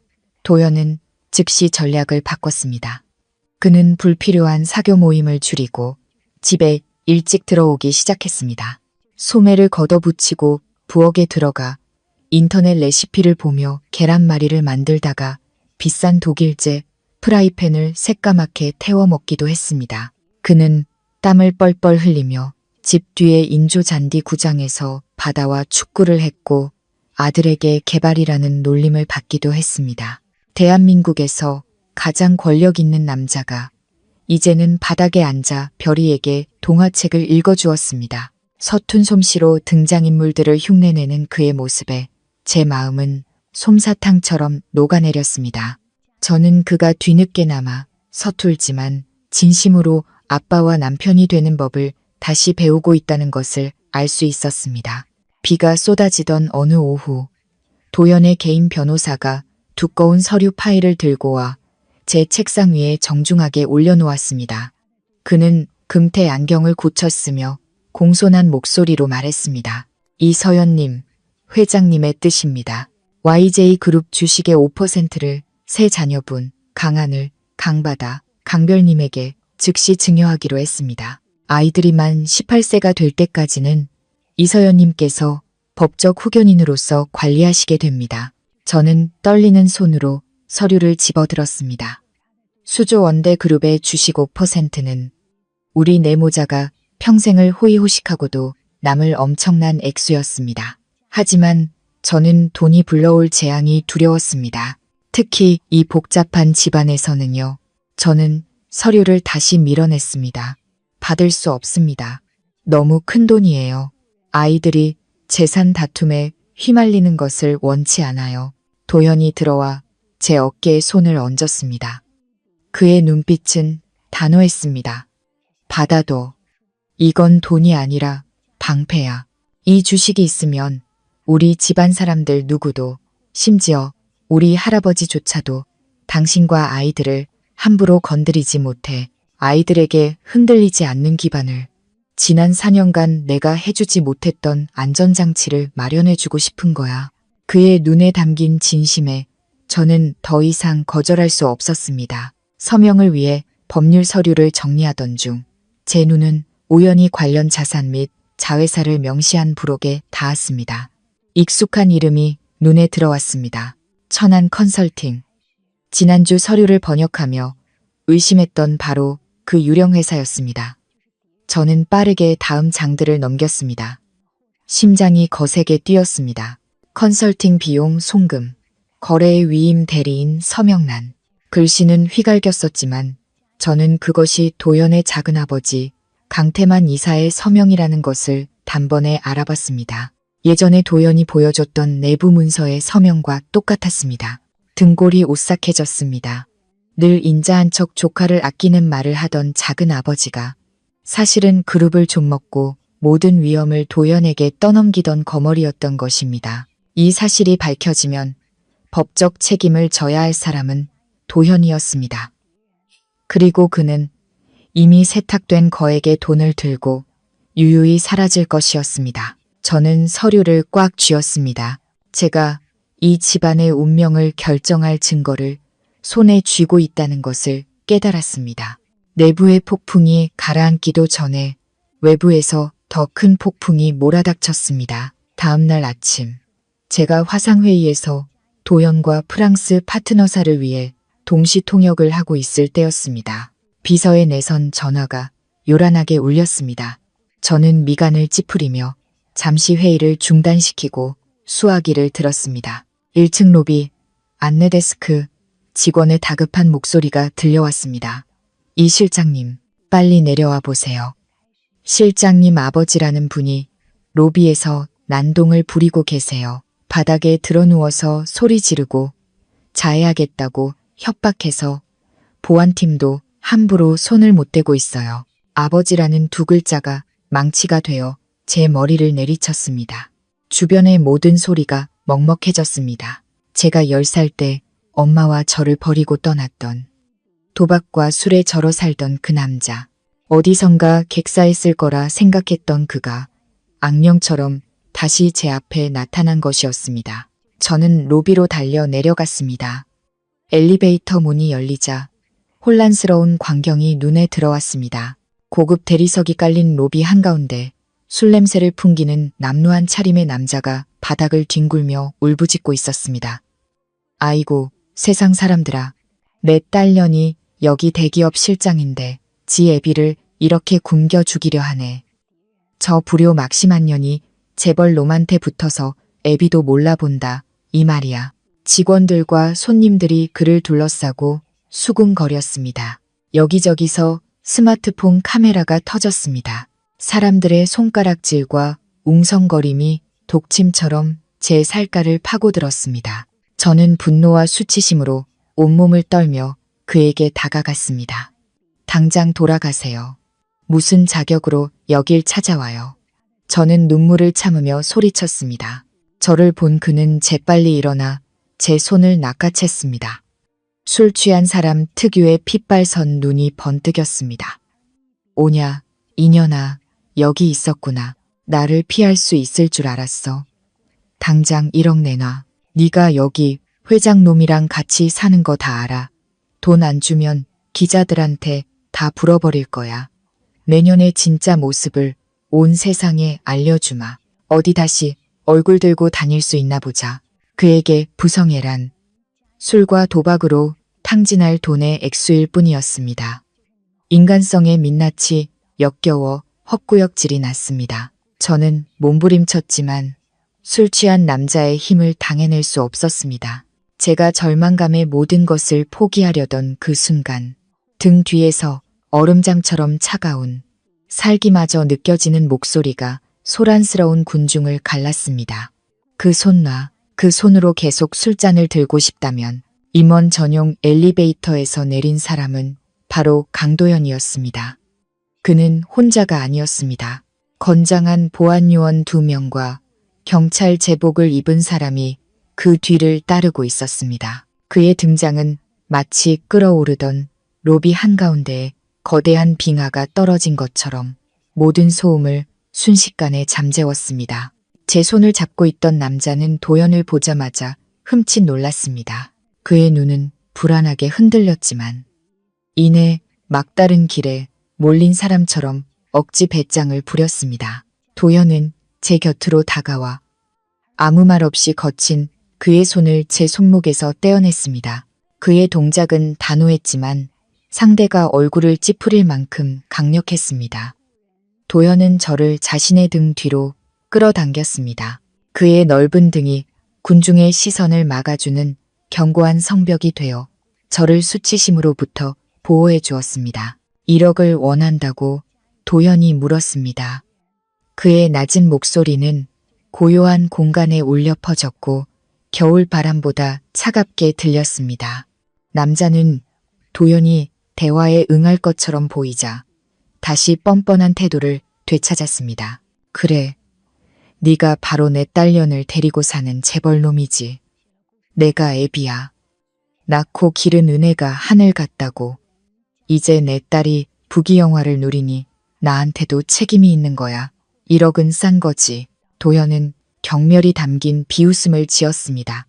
도현은 즉시 전략을 바꿨습니다. 그는 불필요한 사교 모임을 줄이고 집에 일찍 들어오기 시작했습니다. 소매를 걷어붙이고 부엌에 들어가 인터넷 레시피를 보며 계란말이를 만들다가 비싼 독일제 프라이팬을 새까맣게 태워 먹기도 했습니다. 그는 땀을 뻘뻘 흘리며 집 뒤의 인조 잔디 구장에서 바다와 축구를 했고 아들에게 개발이라는 놀림을 받기도 했습니다. 대한민국에서 가장 권력 있는 남자가 이제는 바닥에 앉아 별이에게 동화책을 읽어주었습니다. 서툰 솜씨로 등장인물들을 흉내내는 그의 모습에 제 마음은 솜사탕처럼 녹아내렸습니다. 저는 그가 뒤늦게나마 서툴지만 진심으로 아빠와 남편이 되는 법을 다시 배우고 있다는 것을 알 수 있었습니다. 비가 쏟아지던 어느 오후, 도연의 개인 변호사가 두꺼운 서류 파일을 들고 와 제 책상 위에 정중하게 올려놓았습니다. 그는 금태 안경을 고쳤으며 공손한 목소리로 말했습니다. 이서연님, 회장님의 뜻입니다. YJ그룹 주식의 5%를 세 자녀분 강하늘, 강바다, 강별님에게 즉시 증여하기로 했습니다. 아이들이 만 18세가 될 때까지는 이서연님께서 법적 후견인으로서 관리하시게 됩니다. 저는 떨리는 손으로 서류를 집어들었습니다. 수조원대그룹의 주식 5%는 우리 내모자가 평생을 호의호식하고도 남을 엄청난 액수였습니다. 하지만 저는 돈이 불러올 재앙이 두려웠습니다. 특히 이 복잡한 집안에서는요. 저는 서류를 다시 밀어냈습니다. 받을 수 없습니다. 너무 큰 돈이에요. 아이들이 재산 다툼에 휘말리는 것을 원치 않아요. 도현이 들어와 제 어깨에 손을 얹었습니다. 그의 눈빛은 단호했습니다. 받아도 이건 돈이 아니라 방패야. 이 주식이 있으면 우리 집안 사람들 누구도, 심지어 우리 할아버지조차도 당신과 아이들을 함부로 건드리지 못해. 아이들에게 흔들리지 않는 기반을, 지난 4년간 내가 해주지 못했던 안전장치를 마련해주고 싶은 거야. 그의 눈에 담긴 진심에 저는 더 이상 거절할 수 없었습니다. 서명을 위해 법률 서류를 정리하던 중 제 눈은 우연히 관련 자산 및 자회사를 명시한 부록에 닿았습니다. 익숙한 이름이 눈에 들어왔습니다. 천안 컨설팅. 지난주 서류를 번역하며 의심했던 바로 그 유령 회사였습니다. 저는 빠르게 다음 장들을 넘겼습니다. 심장이 거세게 뛰었습니다. 컨설팅 비용 송금, 거래의 위임 대리인 서명란. 글씨는 휘갈겼었지만 저는 그것이 도연의 작은아버지 강태만 이사의 서명이라는 것을 단번에 알아봤습니다. 예전에 도연이 보여줬던 내부 문서의 서명과 똑같았습니다. 등골이 오싹해졌습니다. 늘 인자한 척 조카를 아끼는 말을 하던 작은아버지가 사실은 그룹을 좀먹고 모든 위험을 도연에게 떠넘기던 거머리였던 것입니다. 이 사실이 밝혀지면 법적 책임을 져야 할 사람은 도현이었습니다. 그리고 그는 이미 세탁된 거액의 돈을 들고 유유히 사라질 것이었습니다. 저는 서류를 꽉 쥐었습니다. 제가 이 집안의 운명을 결정할 증거를 손에 쥐고 있다는 것을 깨달았습니다. 내부의 폭풍이 가라앉기도 전에 외부에서 더 큰 폭풍이 몰아닥쳤습니다. 다음 날 아침, 제가 화상회의에서 도연과 프랑스 파트너사를 위해 동시 통역을 하고 있을 때였습니다. 비서에 내선 전화가 요란하게 울렸습니다. 저는 미간을 찌푸리며 잠시 회의를 중단시키고 수화기를 들었습니다. 1층 로비 안내데스크 직원의 다급한 목소리가 들려왔습니다. 이 실장님, 빨리 내려와 보세요. 실장님 아버지라는 분이 로비에서 난동을 부리고 계세요. 바닥에 드러누워서 소리 지르고 자해하겠다고 협박해서 보안팀도 함부로 손을 못 대고 있어요. 아버지라는 두 글자가 망치가 되어 제 머리를 내리쳤습니다. 주변의 모든 소리가 먹먹해졌습니다. 제가 10살 때 엄마와 저를 버리고 떠났던 도박과 술에 절어 살던 그 남자. 어디선가 객사했을 거라 생각했던 그가 악령처럼 다시 제 앞에 나타난 것이었습니다. 저는 로비로 달려 내려갔습니다. 엘리베이터 문이 열리자 혼란스러운 광경이 눈에 들어왔습니다. 고급 대리석이 깔린 로비 한가운데 술 냄새를 풍기는 남루한 차림의 남자가 바닥을 뒹굴며 울부짖고 있었습니다. 아이고, 세상 사람들아. 내 딸년이 여기 대기업 실장인데 지 애비를 이렇게 굶겨 죽이려 하네. 저 불효 막심한 년이 재벌 놈한테 붙어서 애비도 몰라본다. 이 말이야. 직원들과 손님들이 그를 둘러싸고 수군거렸습니다. 여기저기서 스마트폰 카메라가 터졌습니다. 사람들의 손가락질과 웅성거림이 독침처럼 제 살가를 파고들었습니다. 저는 분노와 수치심으로 온몸을 떨며 그에게 다가갔습니다. 당장 돌아가세요. 무슨 자격으로 여길 찾아와요. 저는 눈물을 참으며 소리쳤습니다. 저를 본 그는 재빨리 일어나 제 손을 낚아챘습니다. 술 취한 사람 특유의 핏발선 눈이 번뜩였습니다. 오냐, 이년아, 여기 있었구나. 나를 피할 수 있을 줄 알았어. 당장 1억 내놔. 네가 여기 회장놈이랑 같이 사는 거 다 알아. 돈 안 주면 기자들한테 다 불어버릴 거야. 내년의 진짜 모습을 온 세상에 알려주마. 어디 다시 얼굴 들고 다닐 수 있나 보자. 그에게 부성애란 술과 도박으로 탕진할 돈의 액수일 뿐이었습니다. 인간성의 민낯이 역겨워 헛구역질이 났습니다. 저는 몸부림쳤지만 술 취한 남자의 힘을 당해낼 수 없었습니다. 제가 절망감에 모든 것을 포기하려던 그 순간 등 뒤에서 얼음장처럼 차가운 살기마저 느껴지는 목소리가 소란스러운 군중을 갈랐습니다. 그 손 놔. 그 손으로 계속 술잔을 들고 싶다면 임원 전용 엘리베이터에서 내린 사람은 바로 강도연이었습니다. 그는 혼자가 아니었습니다. 건장한 보안요원 2명과 경찰 제복을 입은 사람이 그 뒤를 따르고 있었습니다. 그의 등장은 마치 끓어오르던 로비 한가운데에 거대한 빙하가 떨어진 것처럼 모든 소음을 순식간에 잠재웠습니다. 제 손을 잡고 있던 남자는 도연을 보자마자 흠칫 놀랐습니다. 그의 눈은 불안하게 흔들렸지만 이내 막다른 길에 몰린 사람처럼 억지 배짱을 부렸습니다. 도연은 제 곁으로 다가와 아무 말 없이 거친 그의 손을 제 손목에서 떼어냈습니다. 그의 동작은 단호했지만 상대가 얼굴을 찌푸릴 만큼 강력했습니다. 도현은 저를 자신의 등 뒤로 끌어당겼습니다. 그의 넓은 등이 군중의 시선을 막아주는 견고한 성벽이 되어 저를 수치심으로부터 보호해 주었습니다. 1억을 원한다고 도현이 물었습니다. 그의 낮은 목소리는 고요한 공간에 울려 퍼졌고 겨울 바람보다 차갑게 들렸습니다. 남자는 도현이 대화에 응할 것처럼 보이자 다시 뻔뻔한 태도를 되찾았습니다. 그래, 네가 바로 내 딸년을 데리고 사는 재벌놈이지. 내가 애비야. 낳고 기른 은혜가 하늘 같다고. 이제 내 딸이 부귀영화를 누리니 나한테도 책임이 있는 거야. 1억은 싼 거지. 도현은 경멸이 담긴 비웃음을 지었습니다.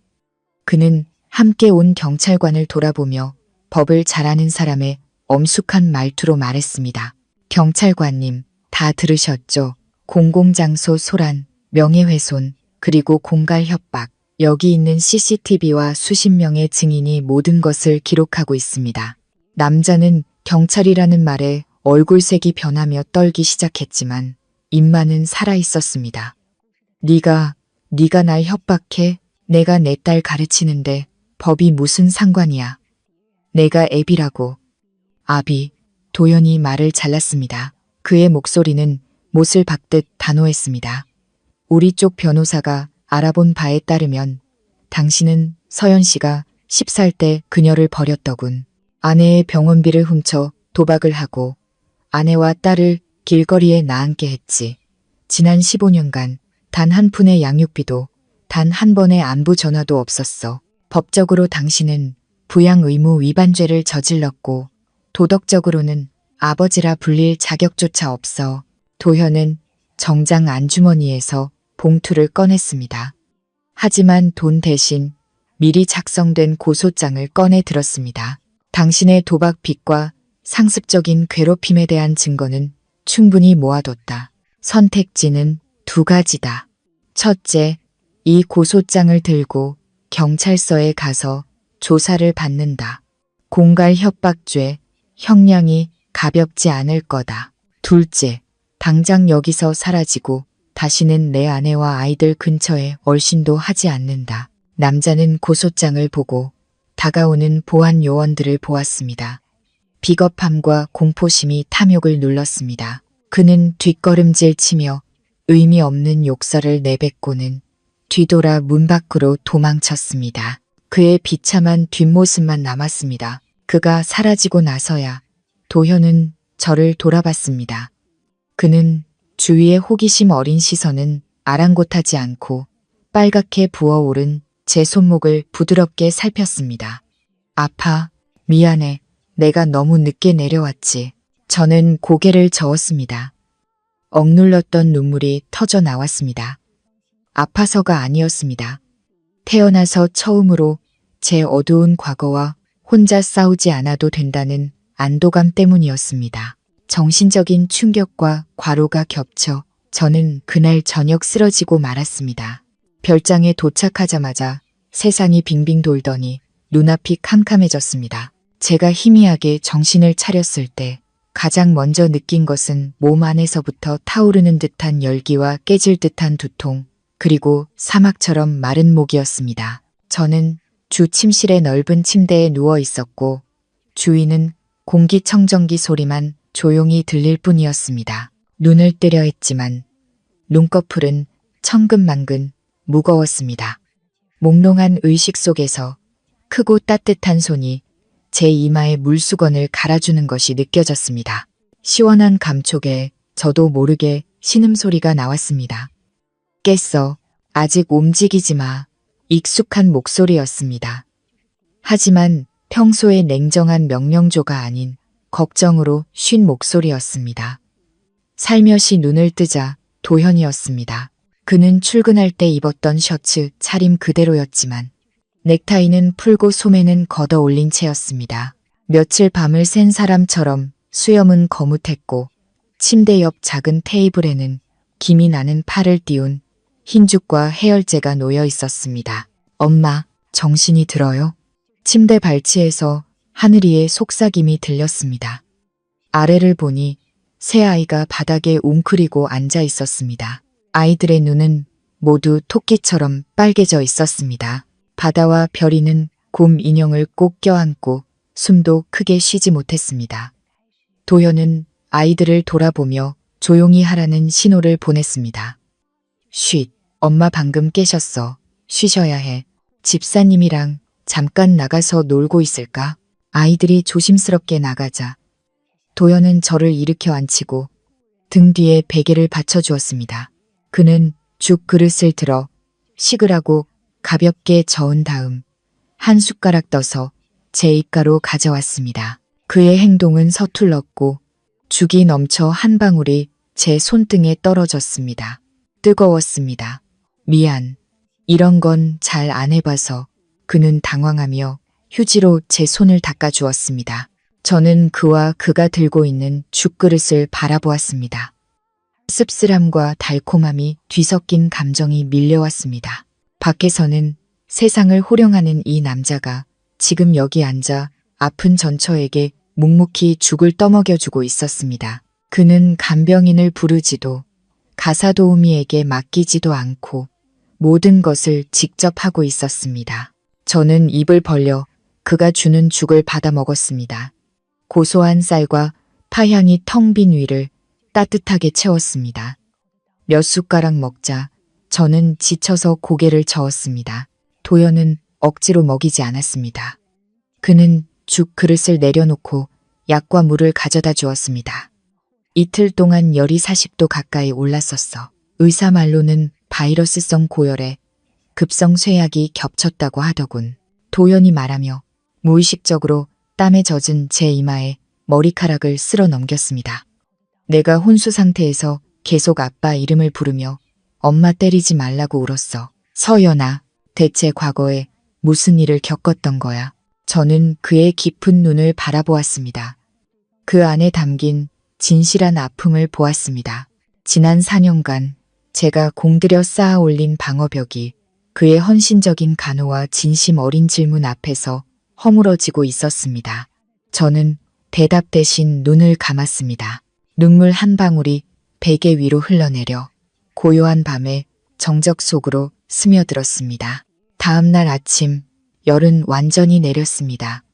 그는 함께 온 경찰관을 돌아보며 법을 잘 아는 사람의 엄숙한 말투로 말했습니다. 경찰관님, 다 들으셨죠? 공공장소 소란, 명예훼손, 그리고 공갈 협박. 여기 있는 CCTV와 수십 명의 증인이 모든 것을 기록하고 있습니다. 남자는 경찰이라는 말에 얼굴색이 변하며 떨기 시작했지만 입만은 살아있었습니다. 네가 날 협박해? 내가 내 딸 가르치는데 법이 무슨 상관이야. 내가 애비라고. 아비. 도현이 말을 잘랐습니다. 그의 목소리는 못을 박듯 단호했습니다. 우리 쪽 변호사가 알아본 바에 따르면 당신은 서연 씨가 10살 때 그녀를 버렸더군. 아내의 병원비를 훔쳐 도박을 하고 아내와 딸을 길거리에 나앉게 했지. 지난 15년간 단 한 푼의 양육비도 단 한 번의 안부 전화도 없었어. 법적으로 당신은 부양 의무 위반죄를 저질렀고 도덕적으로는 아버지라 불릴 자격조차 없어. 도현은 정장 안주머니에서 봉투를 꺼냈습니다. 하지만 돈 대신 미리 작성된 고소장을 꺼내 들었습니다. 당신의 도박 빚과 상습적인 괴롭힘에 대한 증거는 충분히 모아뒀다. 선택지는 두 가지다. 첫째, 이 고소장을 들고 경찰서에 가서 조사를 받는다. 공갈 협박죄, 형량이 가볍지 않을 거다. 둘째, 당장 여기서 사라지고 다시는 내 아내와 아이들 근처에 얼씬도 하지 않는다. 남자는 고소장을 보고 다가오는 보안 요원들을 보았습니다. 비겁함과 공포심이 탐욕을 눌렀습니다. 그는 뒷걸음질 치며 의미 없는 욕설을 내뱉고는 뒤돌아 문 밖으로 도망쳤습니다. 그의 비참한 뒷모습만 남았습니다. 그가 사라지고 나서야 도현은 저를 돌아봤습니다. 그는 주위의 호기심 어린 시선은 아랑곳하지 않고 빨갛게 부어오른 제 손목을 부드럽게 살폈습니다. 아파. 미안해. 내가 너무 늦게 내려왔지. 저는 고개를 저었습니다. 억눌렀던 눈물이 터져 나왔습니다. 아파서가 아니었습니다. 태어나서 처음으로 제 어두운 과거와 혼자 싸우지 않아도 된다는 안도감 때문이었습니다. 정신적인 충격과 과로가 겹쳐 저는 그날 저녁 쓰러지고 말았습니다. 별장에 도착하자마자 세상이 빙빙 돌더니 눈앞이 캄캄해졌습니다. 제가 희미하게 정신을 차렸을 때 가장 먼저 느낀 것은 몸 안에서부터 타오르는 듯한 열기와 깨질 듯한 두통, 그리고 사막처럼 마른 목이었습니다. 저는 주 침실의 넓은 침대에 누워 있었고 주위는 공기청정기 소리만 조용히 들릴 뿐이었습니다. 눈을 뜨려 했지만 눈꺼풀은 천근만근 무거웠습니다. 몽롱한 의식 속에서 크고 따뜻한 손이 제 이마에 물수건을 갈아주는 것이 느껴졌습니다. 시원한 감촉에 저도 모르게 신음소리가 나왔습니다. 깼어. 아직 움직이지 마. 익숙한 목소리였습니다. 하지만 평소의 냉정한 명령조가 아닌 걱정으로 쉰 목소리였습니다. 살며시 눈을 뜨자 도현이었습니다. 그는 출근할 때 입었던 셔츠 차림 그대로였지만 넥타이는 풀고 소매는 걷어 올린 채였습니다. 며칠 밤을 샌 사람처럼 수염은 거뭇했고 침대 옆 작은 테이블에는 김이 나는 팔을 띄운 흰죽과 해열제가 놓여 있었습니다. 엄마, 정신이 들어요? 침대 발치에서 하늘이의 속삭임이 들렸습니다. 아래를 보니 새 아이가 바닥에 웅크리고 앉아 있었습니다. 아이들의 눈은 모두 토끼처럼 빨개져 있었습니다. 바다와 별이는 곰 인형을 꼭 껴안고 숨도 크게 쉬지 못했습니다. 도현은 아이들을 돌아보며 조용히 하라는 신호를 보냈습니다. 쉿, 엄마 방금 깨셨어. 쉬셔야 해. 집사님이랑 잠깐 나가서 놀고 있을까? 아이들이 조심스럽게 나가자 도현은 저를 일으켜 앉히고 등 뒤에 베개를 받쳐주었습니다. 그는 죽 그릇을 들어 식으라고 가볍게 저은 다음 한 숟가락 떠서 제 입가로 가져왔습니다. 그의 행동은 서툴렀고 죽이 넘쳐 한 방울이 제 손등에 떨어졌습니다. 뜨거웠습니다. 미안. 이런 건 잘 안 해봐서 그는 당황하며 휴지로 제 손을 닦아주었습니다. 저는 그와 그가 들고 있는 죽그릇을 바라보았습니다. 씁쓸함과 달콤함이 뒤섞인 감정이 밀려왔습니다. 밖에서는 세상을 호령하는 이 남자가 지금 여기 앉아 아픈 전처에게 묵묵히 죽을 떠먹여주고 있었습니다. 그는 간병인을 부르지도 가사도우미에게 맡기지도 않고 모든 것을 직접 하고 있었습니다. 저는 입을 벌려 그가 주는 죽을 받아 먹었습니다. 고소한 쌀과 파향이 텅 빈 위를 따뜻하게 채웠습니다. 몇 숟가락 먹자 저는 지쳐서 고개를 저었습니다. 도현은 억지로 먹이지 않았습니다. 그는 죽 그릇을 내려놓고 약과 물을 가져다 주었습니다. 이틀 동안 열이 40도 가까이 올랐었어. 의사 말로는 바이러스성 고열에 급성 쇠약이 겹쳤다고 하더군. 도현이 말하며 무의식적으로 땀에 젖은 제 이마에 머리카락을 쓸어 넘겼습니다. 내가 혼수 상태에서 계속 아빠 이름을 부르며 엄마 때리지 말라고 울었어. 서연아, 대체 과거에 무슨 일을 겪었던 거야? 저는 그의 깊은 눈을 바라보았습니다. 그 안에 담긴 진실한 아픔을 보았습니다. 지난 4년간 제가 공들여 쌓아 올린 방어벽이 그의 헌신적인 간호와 진심 어린 질문 앞에서 허물어지고 있었습니다. 저는 대답 대신 눈을 감았습니다. 눈물 한 방울이 베개 위로 흘러내려 고요한 밤의 정적 속으로 스며들었습니다. 다음 날 아침 열은 완전히 내렸습니다.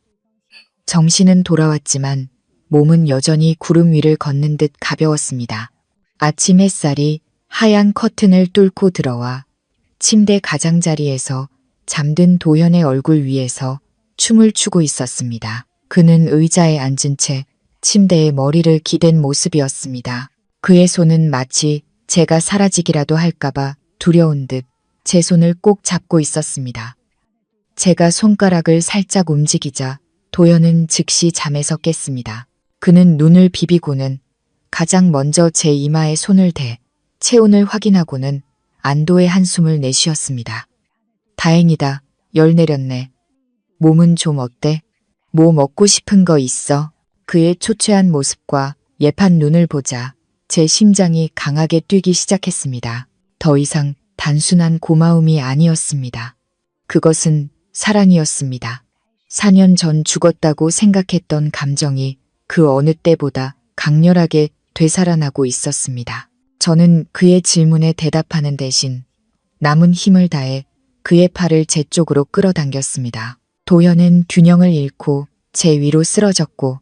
정신은 돌아왔지만 몸은 여전히 구름 위를 걷는 듯 가벼웠습니다. 아침 햇살이 하얀 커튼을 뚫고 들어와 침대 가장자리에서 잠든 도현의 얼굴 위에서 춤을 추고 있었습니다. 그는 의자에 앉은 채 침대에 머리를 기댄 모습이었습니다. 그의 손은 마치 제가 사라지기라도 할까봐 두려운 듯 제 손을 꼭 잡고 있었습니다. 제가 손가락을 살짝 움직이자 도현은 즉시 잠에서 깼습니다. 그는 눈을 비비고는 가장 먼저 제 이마에 손을 대 체온을 확인하고는 안도의 한숨을 내쉬었습니다. 다행이다. 열 내렸네. 몸은 좀 어때? 뭐 먹고 싶은 거 있어? 그의 초췌한 모습과 예판 눈을 보자 제 심장이 강하게 뛰기 시작했습니다. 더 이상 단순한 고마움이 아니었습니다. 그것은 사랑이었습니다. 4년 전 죽었다고 생각했던 감정이 그 어느 때보다 강렬하게 되살아나고 있었습니다. 저는 그의 질문에 대답하는 대신 남은 힘을 다해 그의 팔을 제 쪽으로 끌어당겼습니다. 도현은 균형을 잃고 제 위로 쓰러졌고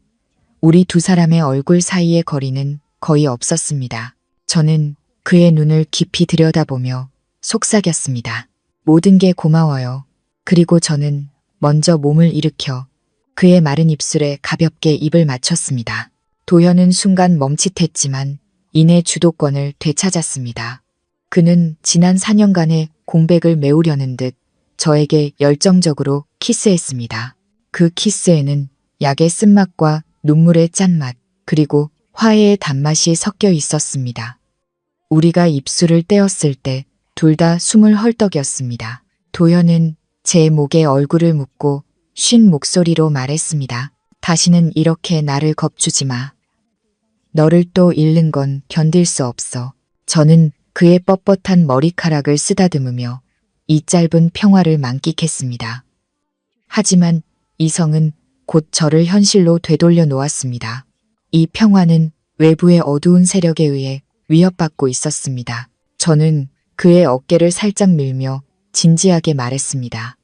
우리 두 사람의 얼굴 사이의 거리는 거의 없었습니다. 저는 그의 눈을 깊이 들여다보며 속삭였습니다. 모든 게 고마워요. 그리고 저는 먼저 몸을 일으켜 그의 마른 입술에 가볍게 입을 맞췄습니다. 도현은 순간 멈칫했지만 이내 주도권을 되찾았습니다. 그는 지난 4년간의 공백을 메우려는 듯 저에게 열정적으로 키스했습니다. 그 키스에는 약의 쓴맛과 눈물의 짠맛, 그리고 화해의 단맛이 섞여 있었습니다. 우리가 입술을 떼었을 때 둘 다 숨을 헐떡였습니다. 도현은 제 목에 얼굴을 묻고 쉰 목소리로 말했습니다. 다시는 이렇게 나를 겁주지 마. 너를 또 잃는 건 견딜 수 없어. 저는 그의 뻣뻣한 머리카락을 쓰다듬으며 이 짧은 평화를 만끽했습니다. 하지만 이성은 곧 저를 현실로 되돌려 놓았습니다. 이 평화는 외부의 어두운 세력에 의해 위협받고 있었습니다. 저는 그의 어깨를 살짝 밀며 진지하게 말했습니다.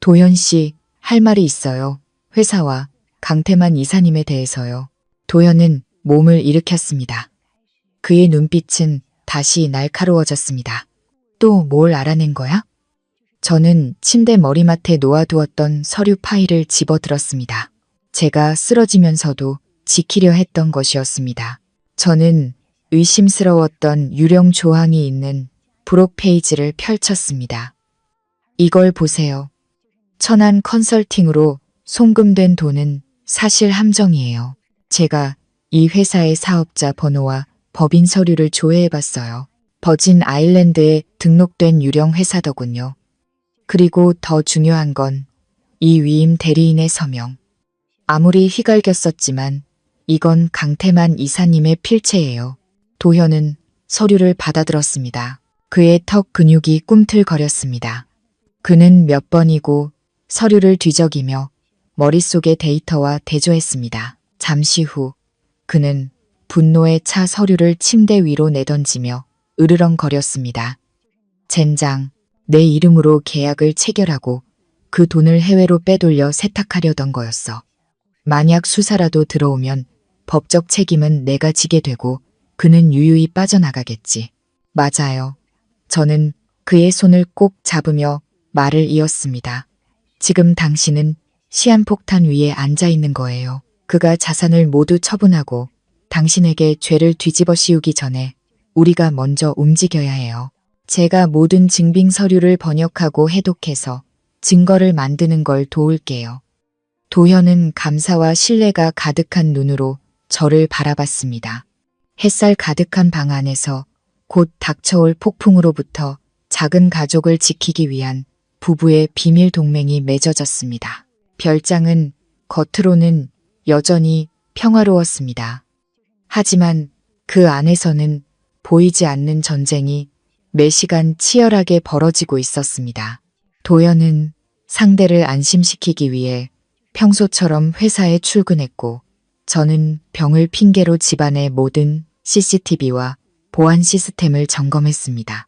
도현 씨, 할 말이 있어요. 회사와 강태만 이사님에 대해서요. 도현은 몸을 일으켰습니다. 그의 눈빛은 다시 날카로워졌습니다. 또 뭘 알아낸 거야? 저는 침대 머리맡에 놓아두었던 서류 파일을 집어들었습니다. 제가 쓰러지면서도 지키려 했던 것이었습니다. 저는 의심스러웠던 유령 조항이 있는 부록 페이지를 펼쳤습니다. 이걸 보세요. 천안 컨설팅으로 송금된 돈은 사실 함정이에요. 제가 이 회사의 사업자 번호와 법인 서류를 조회해봤어요. 버진 아일랜드에 등록된 유령 회사더군요. 그리고 더 중요한 건 이 위임 대리인의 서명. 아무리 휘갈겼었지만 이건 강태만 이사님의 필체예요. 도현은 서류를 받아들었습니다. 그의 턱 근육이 꿈틀거렸습니다. 그는 몇 번이고 서류를 뒤적이며 머릿속의 데이터와 대조했습니다. 잠시 후 그는 분노에 차 서류를 침대 위로 내던지며 으르렁거렸습니다. 젠장, 내 이름으로 계약을 체결하고 그 돈을 해외로 빼돌려 세탁하려던 거였어. 만약 수사라도 들어오면 법적 책임은 내가 지게 되고 그는 유유히 빠져나가겠지. 맞아요. 저는 그의 손을 꼭 잡으며 말을 이었습니다. 지금 당신은 시한폭탄 위에 앉아 있는 거예요. 그가 자산을 모두 처분하고 당신에게 죄를 뒤집어 씌우기 전에 우리가 먼저 움직여야 해요. 제가 모든 증빙 서류를 번역하고 해독해서 증거를 만드는 걸 도울게요. 도현은 감사와 신뢰가 가득한 눈으로 저를 바라봤습니다. 햇살 가득한 방 안에서 곧 닥쳐올 폭풍으로부터 작은 가족을 지키기 위한 부부의 비밀 동맹이 맺어졌습니다. 별장은 겉으로는 여전히 평화로웠습니다. 하지만 그 안에서는 보이지 않는 전쟁이 매시간 치열하게 벌어지고 있었습니다. 도현은 상대를 안심시키기 위해 평소처럼 회사에 출근했고 저는 병을 핑계로 집안의 모든 CCTV와 보안 시스템을 점검했습니다.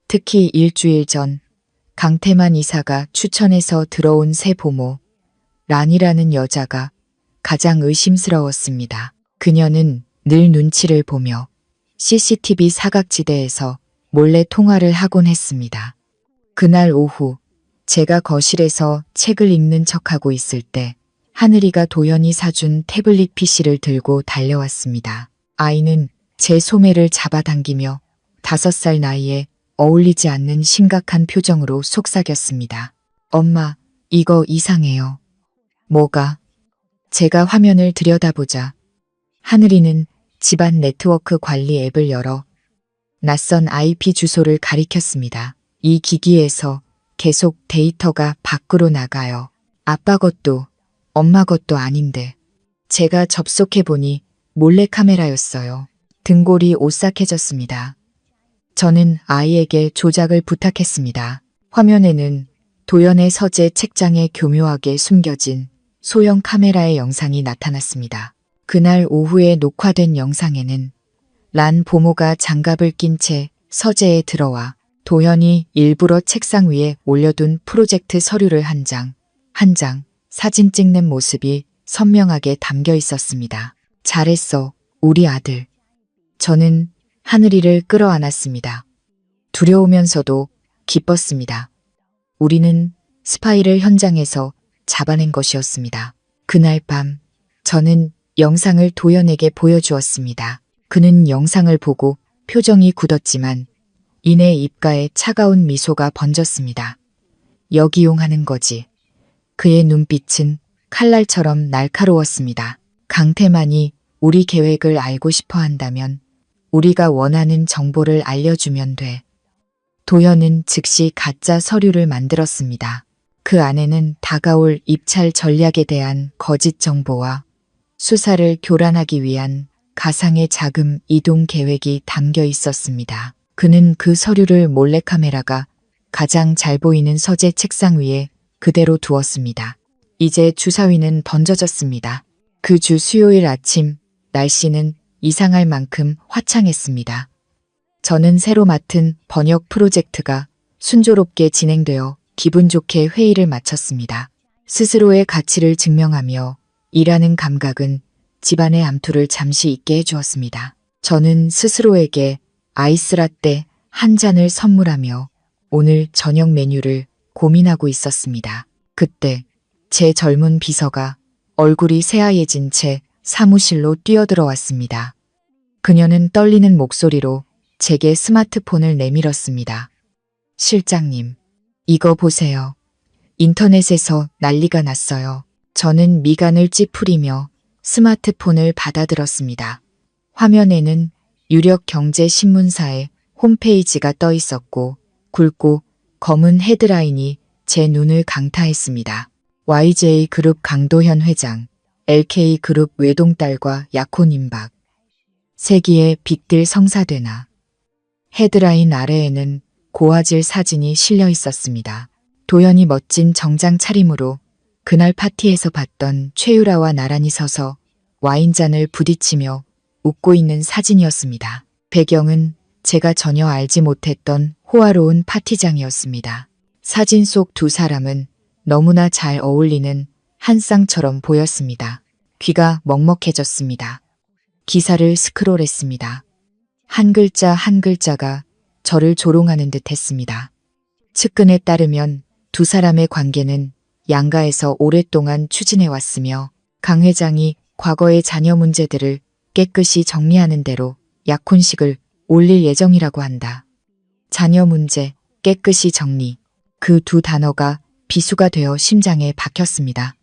특히 일주일 전 강태만 이사가 추천해서 들어온 새 보모 란이라는 여자가 가장 의심스러웠습니다. 그녀는 늘 눈치를 보며 CCTV 사각지대에서 몰래 통화를 하곤 했습니다. 그날 오후 제가 거실에서 책을 읽는 척하고 있을 때 하늘이가 도연이 사준 태블릿 PC를 들고 달려왔습니다. 아이는 제 소매를 잡아당기며 5살 나이에 어울리지 않는 심각한 표정으로 속삭였습니다. 엄마, 이거 이상해요. 뭐가? 제가 화면을 들여다보자 하늘이는 집안 네트워크 관리 앱을 열어 낯선 IP 주소를 가리켰습니다. 이 기기에서 계속 데이터가 밖으로 나가요. 아빠 것도 엄마 것도 아닌데. 제가 접속해보니 몰래카메라였어요. 등골이 오싹해졌습니다. 저는 아이에게 조작을 부탁했습니다. 화면에는 도연의 서재 책장에 교묘하게 숨겨진 소형 카메라의 영상이 나타났습니다. 그날 오후에 녹화된 영상에는 란 보모가 장갑을 낀 채 서재에 들어와 도현이 일부러 책상 위에 올려둔 프로젝트 서류를 한 장 사진 찍는 모습이 선명하게 담겨 있었습니다. 잘했어, 우리 아들. 저는 하늘이를 끌어안았습니다. 두려우면서도 기뻤습니다. 우리는 스파이를 현장에서 잡아낸 것이었습니다. 그날 밤 저는 영상을 도연에게 보여주었습니다. 그는 영상을 보고 표정이 굳었지만 이내 입가에 차가운 미소가 번졌습니다. 역이용하는 거지. 그의 눈빛은 칼날처럼 날카로웠습니다. 강태만이 우리 계획을 알고 싶어 한다면 우리가 원하는 정보를 알려주면 돼. 도연은 즉시 가짜 서류를 만들었습니다. 그 안에는 다가올 입찰 전략에 대한 거짓 정보와 수사를 교란하기 위한 가상의 자금 이동 계획이 담겨 있었습니다. 그는 그 서류를 몰래카메라가 가장 잘 보이는 서재 책상 위에 그대로 두었습니다. 이제 주사위는 던져졌습니다. 그 주 수요일 아침 날씨는 이상할 만큼 화창했습니다. 저는 새로 맡은 번역 프로젝트가 순조롭게 진행되어 기분 좋게 회의를 마쳤습니다. 스스로의 가치를 증명하며 일하는 감각은 집안의 암투를 잠시 잊게 해주었습니다. 저는 스스로에게 아이스라떼 한 잔을 선물하며 오늘 저녁 메뉴를 고민하고 있었습니다. 그때 제 젊은 비서가 얼굴이 새하얘진 채 사무실로 뛰어들어왔습니다. 그녀는 떨리는 목소리로 제게 스마트폰을 내밀었습니다. 실장님, 이거 보세요. 인터넷에서 난리가 났어요. 저는 미간을 찌푸리며 스마트폰을 받아들었습니다. 화면에는 유력 경제신문사의 홈페이지가 떠 있었고 굵고 검은 헤드라인이 제 눈을 강타했습니다. YJ그룹 강도현 회장, LK그룹 외동딸과 약혼 임박. 세기의 빅딜 성사되나. 헤드라인 아래에는 고화질 사진이 실려 있었습니다. 도현이 멋진 정장 차림으로 그날 파티에서 봤던 최유라와 나란히 서서 와인잔을 부딪히며 웃고 있는 사진이었습니다. 배경은 제가 전혀 알지 못했던 호화로운 파티장이었습니다. 사진 속 두 사람은 너무나 잘 어울리는 한 쌍처럼 보였습니다. 귀가 먹먹해졌습니다. 기사를 스크롤했습니다. 한 글자 한 글자가 저를 조롱하는 듯 했습니다. 측근에 따르면 두 사람의 관계는 양가에서 오랫동안 추진해왔으며 강 회장이 과거의 자녀 문제들을 깨끗이 정리하는 대로 약혼식을 올릴 예정이라고 한다. 자녀 문제, 깨끗이 정리. 그 두 단어가 비수가 되어 심장에 박혔습니다.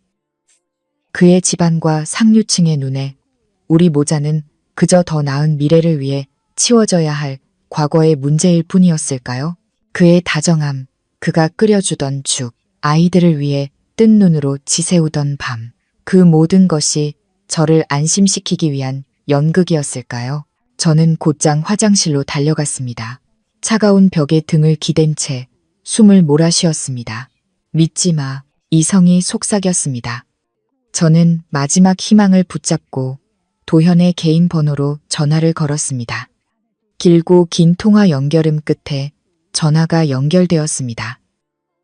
그의 집안과 상류층의 눈에 우리 모자는 그저 더 나은 미래를 위해 치워져야 할 과거의 문제일 뿐이었을까요? 그의 다정함, 그가 끓여주던 죽, 아이들을 위해 뜬 눈으로 지새우던 밤, 그 모든 것이 저를 안심시키기 위한 연극이었을까요? 저는 곧장 화장실로 달려갔습니다. 차가운 벽에 등을 기댄 채 숨을 몰아쉬었습니다. 믿지 마, 이성이 속삭였습니다. 저는 마지막 희망을 붙잡고 도현의 개인 번호로 전화를 걸었습니다. 길고 긴 통화 연결음 끝에 전화가 연결되었습니다.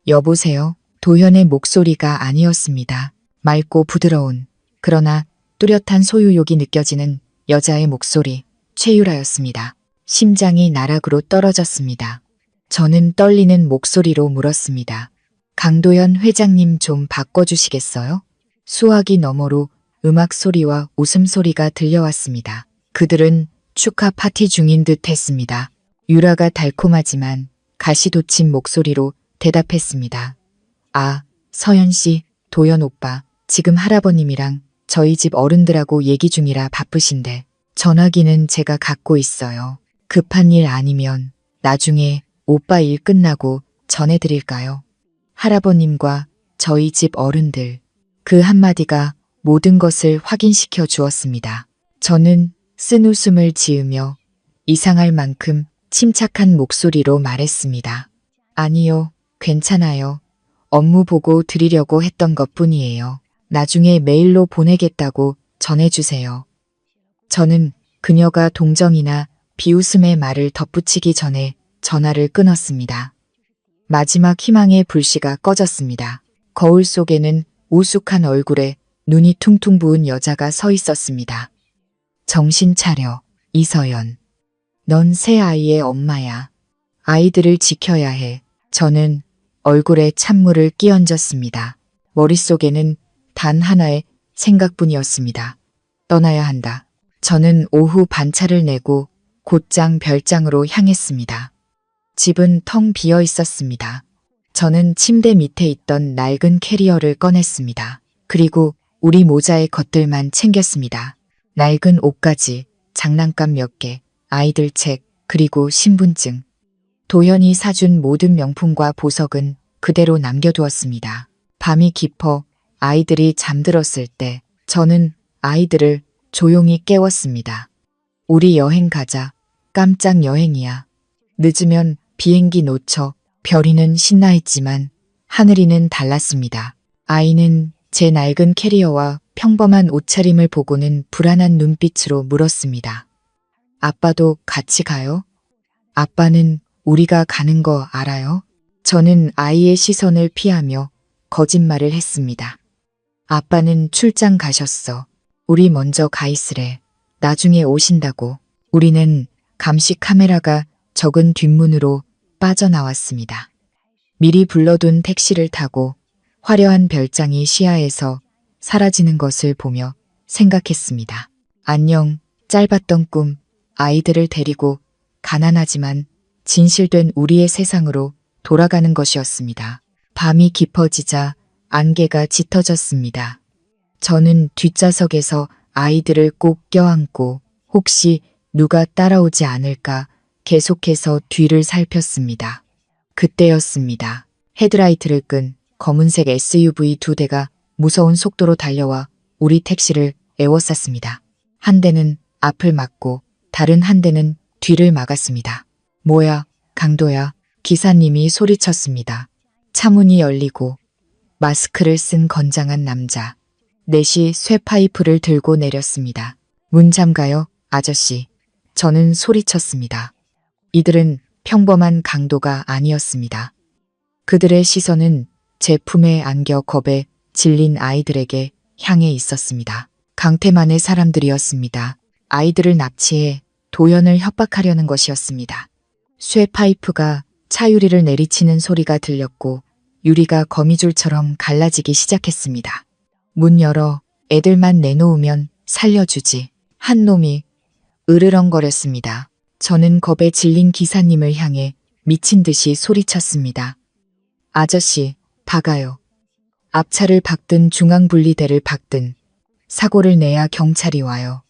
여보세요? 도현의 목소리가 아니었습니다. 맑고 부드러운, 그러나 뚜렷한 소유욕이 느껴지는 여자의 목소리, 최유라였습니다. 심장이 나락으로 떨어졌습니다. 저는 떨리는 목소리로 물었습니다. 강도현 회장님 좀 바꿔주시겠어요? 수화기 너머로 음악 소리와 웃음소리가 들려왔습니다. 그들은 축하 파티 중인 듯 했습니다. 유라가 달콤하지만 가시돋친 목소리로 대답했습니다. 아, 서현 씨, 도현 오빠, 지금 할아버님이랑 저희 집 어른들하고 얘기 중이라 바쁘신데 전화기는 제가 갖고 있어요. 급한 일 아니면 나중에 오빠 일 끝나고 전해드릴까요? 할아버님과 저희 집 어른들. 그 한마디가 모든 것을 확인시켜 주었습니다. 저는 쓴 웃음을 지으며 이상할 만큼 침착한 목소리로 말했습니다. 아니요, 괜찮아요. 업무 보고 드리려고 했던 것뿐이에요. 나중에 메일로 보내겠다고 전해주세요. 저는 그녀가 동정이나 비웃음의 말을 덧붙이기 전에 전화를 끊었습니다. 마지막 희망의 불씨가 꺼졌습니다. 거울 속에는 우숙한 얼굴에 눈이 퉁퉁 부은 여자가 서 있었습니다. 정신 차려, 이서연. 넌 새 아이의 엄마야. 아이들을 지켜야 해. 저는 얼굴에 찬물을 끼얹었습니다. 머릿속에는 단 하나의 생각뿐이었습니다. 떠나야 한다. 저는 오후 반차를 내고 곧장 별장으로 향했습니다. 집은 텅 비어 있었습니다. 저는 침대 밑에 있던 낡은 캐리어를 꺼냈습니다. 그리고 우리 모자의 것들만 챙겼습니다. 낡은 옷가지, 장난감 몇 개, 아이들 책, 그리고 신분증. 도현이 사준 모든 명품과 보석은 그대로 남겨두었습니다. 밤이 깊어 아이들이 잠들었을 때 저는 아이들을 조용히 깨웠습니다. 우리 여행 가자. 깜짝 여행이야. 늦으면 비행기 놓쳐 별이는 신나했지만 하늘이는 달랐습니다. 아이는 제 낡은 캐리어와 평범한 옷차림을 보고는 불안한 눈빛으로 물었습니다. 아빠도 같이 가요? 아빠는 우리가 가는 거 알아요? 저는 아이의 시선을 피하며 거짓말을 했습니다. 아빠는 출장 가셨어. 우리 먼저 가 있으래. 나중에 오신다고. 우리는 감시 카메라가 적은 뒷문으로 빠져나왔습니다. 미리 불러둔 택시를 타고 화려한 별장이 시야에서 사라지는 것을 보며 생각했습니다. 안녕, 짧았던 꿈, 아이들을 데리고 가난하지만 진실된 우리의 세상으로 돌아가는 것이었습니다. 밤이 깊어지자 안개가 짙어졌습니다. 저는 뒷좌석에서 아이들을 꼭 껴안고 혹시 누가 따라오지 않을까 계속해서 뒤를 살폈습니다. 그때였습니다. 헤드라이트를 끈 검은색 SUV 2대가 무서운 속도로 달려와 우리 택시를 에워쌌습니다. 한 대는 앞을 막고 다른 한 대는 뒤를 막았습니다. 뭐야, 강도야, 기사님이 소리쳤습니다. 차문이 열리고 마스크를 쓴 건장한 남자. 넷이 쇠파이프를 들고 내렸습니다. 문 잠가요, 아저씨. 저는 소리쳤습니다. 이들은 평범한 강도가 아니었습니다. 그들의 시선은 제 품에 안겨 겁에 질린 아이들에게 향해 있었습니다. 강태만의 사람들이었습니다. 아이들을 납치해 도연을 협박하려는 것이었습니다. 쇠파이프가 차유리를 내리치는 소리가 들렸고 유리가 거미줄처럼 갈라지기 시작했습니다. 문 열어 애들만 내놓으면 살려주지. 한 놈이 으르렁거렸습니다. 저는 겁에 질린 기사님을 향해 미친 듯이 소리쳤습니다. 아저씨, 박아요. 앞차를 박든 중앙분리대를 박든 사고를 내야 경찰이 와요.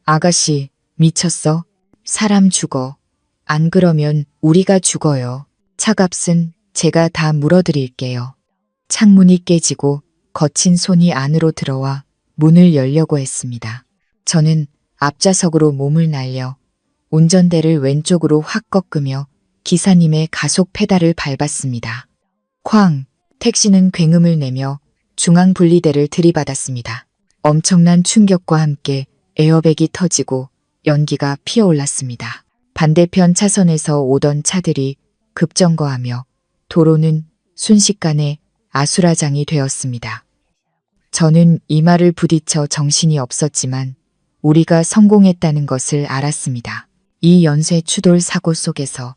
아가씨, 미쳤어? 사람 죽어. 안 그러면 우리가 죽어요. 차값은 제가 다 물어드릴게요. 창문이 깨지고 거친 손이 안으로 들어와 문을 열려고 했습니다. 저는 앞좌석으로 몸을 날려 운전대를 왼쪽으로 확 꺾으며 기사님의 가속 페달을 밟았습니다. 쾅! 택시는 굉음을 내며 중앙분리대를 들이받았습니다. 엄청난 충격과 함께 에어백이 터지고 연기가 피어올랐습니다. 반대편 차선에서 오던 차들이 급정거하며 도로는 순식간에 아수라장이 되었습니다. 저는 이마를 부딪혀 정신이 없었지만 우리가 성공했다는 것을 알았습니다. 이 연쇄 추돌 사고 속에서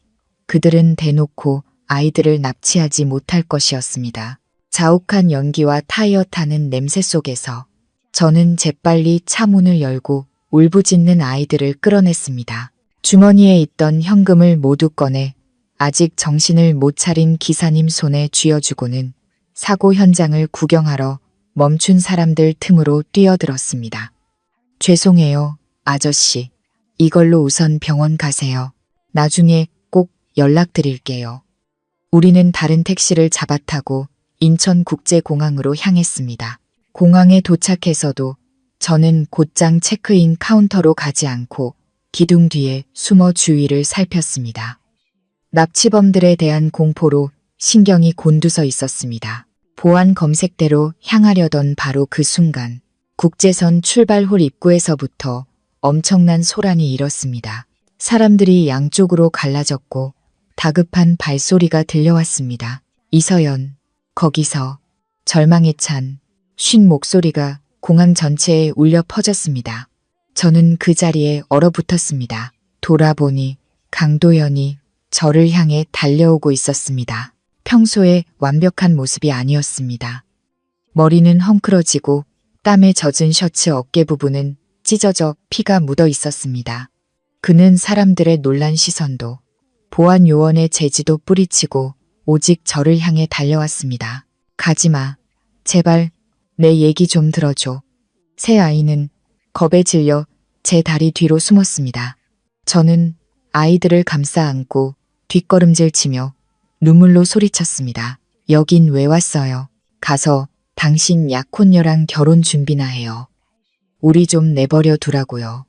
그들은 대놓고 아이들을 납치하지 못할 것이었습니다. 자욱한 연기와 타이어 타는 냄새 속에서 저는 재빨리 차 문을 열고 울부짖는 아이들을 끌어냈습니다. 주머니에 있던 현금을 모두 꺼내 아직 정신을 못 차린 기사님 손에 쥐어주고는 사고 현장을 구경하러 멈춘 사람들 틈으로 뛰어들었습니다. 죄송해요, 아저씨. 이걸로 우선 병원 가세요. 나중에 꼭 연락드릴게요. 우리는 다른 택시를 잡아타고 인천국제공항으로 향했습니다. 공항에 도착해서도 저는 곧장 체크인 카운터로 가지 않고 기둥 뒤에 숨어 주위를 살폈습니다. 납치범들에 대한 공포로 신경이 곤두서 있었습니다. 보안 검색대로 향하려던 바로 그 순간 국제선 출발홀 입구에서부터 엄청난 소란이 일었습니다. 사람들이 양쪽으로 갈라졌고 다급한 발소리가 들려왔습니다. 이서연, 거기서. 절망에 찬 쉰 목소리가 공항 전체에 울려 퍼졌습니다. 저는 그 자리에 얼어붙었습니다. 돌아보니 강도연이 저를 향해 달려오고 있었습니다. 평소에 완벽한 모습이 아니었습니다. 머리는 헝클어지고 땀에 젖은 셔츠 어깨 부분은 찢어져 피가 묻어 있었습니다. 그는 사람들의 놀란 시선도 보안 요원의 제지도 뿌리치고 오직 저를 향해 달려왔습니다. 가지마. 제발 내 얘기 좀 들어줘. 새 아이는 겁에 질려 제 다리 뒤로 숨었습니다. 저는 아이들을 감싸 안고 뒷걸음질 치며 눈물로 소리쳤습니다. 여긴 왜 왔어요? 가서 당신 약혼녀랑 결혼 준비나 해요. 우리 좀 내버려 두라고요.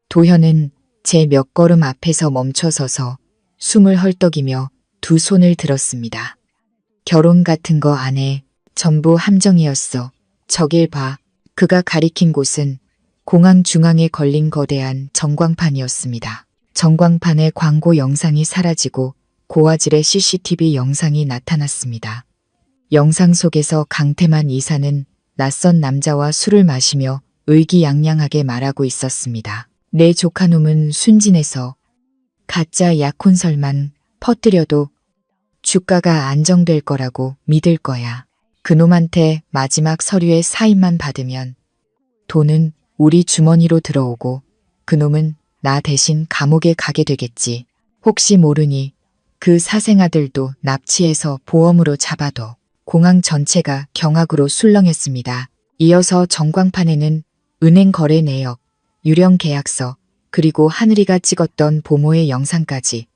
도현은 제 몇 걸음 앞에서 멈춰서서 숨을 헐떡이며 두 손을 들었습니다. 결혼 같은 거 안 해. 전부 함정이었어. 저길 봐. 그가 가리킨 곳은 공항 중앙에 걸린 거대한 전광판이었습니다. 전광판의 광고 영상이 사라지고 고화질의 CCTV 영상이 나타났습니다. 영상 속에서 강태만 이사는 낯선 남자와 술을 마시며 의기양양하게 말하고 있었습니다. 내 조카놈은 순진해서 가짜 약혼설만 퍼뜨려도 주가가 안정될 거라고 믿을 거야. 그놈한테 마지막 서류의 사인만 받으면 돈은 우리 주머니로 들어오고 그놈은 나 대신 감옥에 가게 되겠지. 혹시 모르니 그 사생아들도 납치해서 보험으로 잡아도. 공항 전체가 경악으로 술렁했습니다. 이어서 전광판에는 은행 거래 내역, 유령 계약서, 그리고 하늘이가 찍었던 보모의 영상까지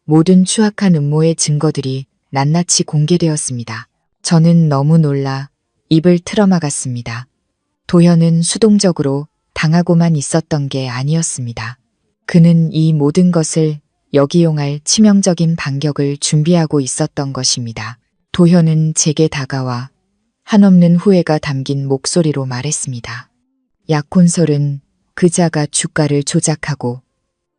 모든 추악한 음모의 증거들이 낱낱이 공개되었습니다. 저는 너무 놀라 입을 틀어막았습니다. 도현은 수동적으로 당하고만 있었던 게 아니었습니다. 그는 이 모든 것을 역이용할 치명적인 반격을 준비하고 있었던 것입니다. 도현은 제게 다가와 한없는 후회가 담긴 목소리로 말했습니다. 약혼설은 그자가 주가를 조작하고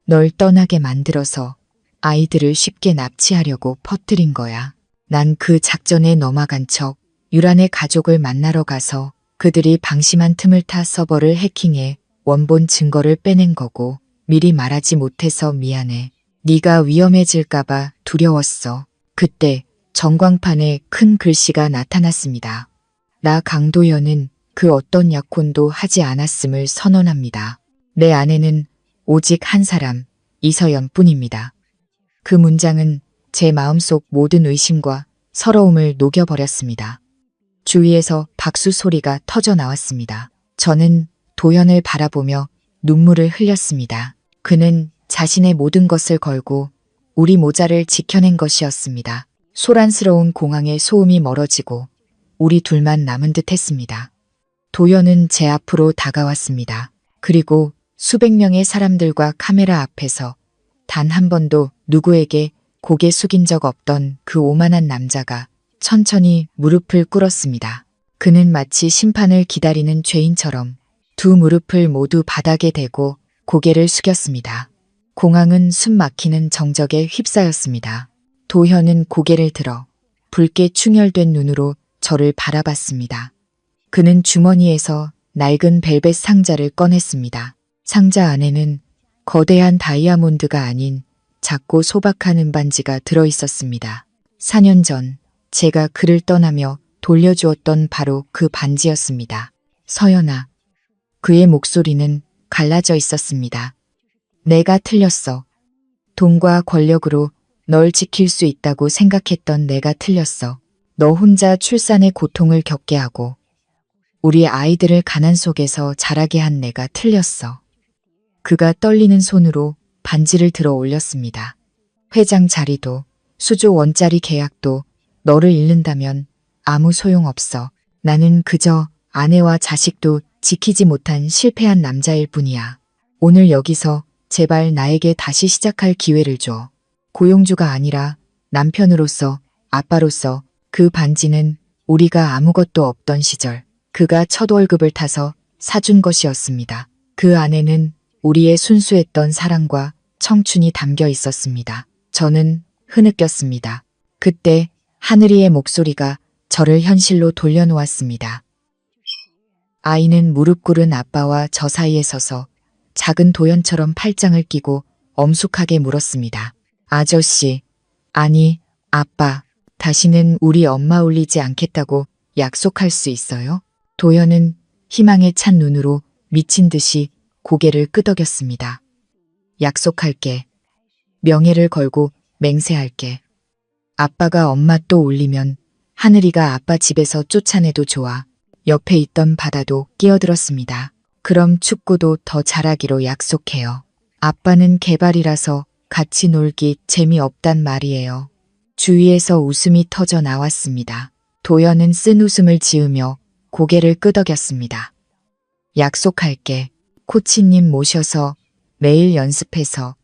널 떠나게 만들어서 아이들을 쉽게 납치하려고 퍼뜨린 거야. 난 그 작전에 넘어간 척 유란의 가족을 만나러 가서 그들이 방심한 틈을 타 서버를 해킹해 원본 증거를 빼낸 거고 미리 말하지 못해서 미안해. 네가 위험해질까봐 두려웠어. 그때 전광판에 큰 글씨가 나타났습니다. 나 강도현은 그 어떤 약혼도 하지 않았음을 선언합니다. 내 아내는 오직 한 사람, 이서연 뿐입니다. 그 문장은 제 마음속 모든 의심과 서러움을 녹여버렸습니다. 주위에서 박수 소리가 터져 나왔습니다. 저는 도현을 바라보며 눈물을 흘렸습니다. 그는 자신의 모든 것을 걸고 우리 모자를 지켜낸 것이었습니다. 소란스러운 공항의 소음이 멀어지고 우리 둘만 남은 듯 했습니다. 도현은 제 앞으로 다가왔습니다. 그리고 수백 명의 사람들과 카메라 앞에서 단 한 번도 누구에게 고개 숙인 적 없던 그 오만한 남자가 천천히 무릎을 꿇었습니다. 그는 마치 심판을 기다리는 죄인처럼 두 무릎을 모두 바닥에 대고 고개를 숙였습니다. 공항은 숨 막히는 정적에 휩싸였습니다. 도현은 고개를 들어 붉게 충혈된 눈으로 저를 바라봤습니다. 그는 주머니에서 낡은 벨벳 상자를 꺼냈습니다. 상자 안에는 거대한 다이아몬드가 아닌 작고 소박한 은반지가 들어있었습니다. 4년 전 제가 그를 떠나며 돌려주었던 바로 그 반지였습니다. 서연아. 그의 목소리는 갈라져 있었습니다. 내가 틀렸어. 돈과 권력으로 널 지킬 수 있다고 생각했던 내가 틀렸어. 너 혼자 출산의 고통을 겪게 하고 우리 아이들을 가난 속에서 자라게 한 내가 틀렸어. 그가 떨리는 손으로 반지를 들어 올렸습니다. 회장 자리도 수조 원짜리 계약도 너를 잃는다면 아무 소용없어. 나는 그저 아내와 자식도 지키지 못한 실패한 남자일 뿐이야. 오늘 여기서 제발 나에게 다시 시작할 기회를 줘. 고용주가 아니라 남편으로서, 아빠로서 그 반지는 우리가 아무것도 없던 시절 그가 첫 월급을 타서 사준 것이었습니다. 그 안에는 우리의 순수했던 사랑과 청춘이 담겨 있었습니다. 저는 흐느꼈습니다. 그때 하늘이의 목소리가 저를 현실로 돌려놓았습니다. 아이는 무릎 꿇은 아빠와 저 사이에 서서 작은 도연처럼 팔짱을 끼고 엄숙하게 물었습니다. 아저씨, 아니, 아빠, 다시는 우리 엄마 울리지 않겠다고 약속할 수 있어요? 도연은 희망에 찬 눈으로 미친 듯이 고개를 끄덕였습니다. 약속할게. 명예를 걸고 맹세할게. 아빠가 엄마 또 울리면 하늘이가 아빠 집에서 쫓아내도 좋아. 옆에 있던 바다도 끼어들었습니다. 그럼 축구도 더 잘하기로 약속해요. 아빠는 개발이라서 같이 놀기 재미없단 말이에요. 주위에서 웃음이 터져 나왔습니다. 도연은 쓴 웃음을 지으며 고개를 끄덕였습니다. 약속할게. 코치님 모셔서 매일 연습해서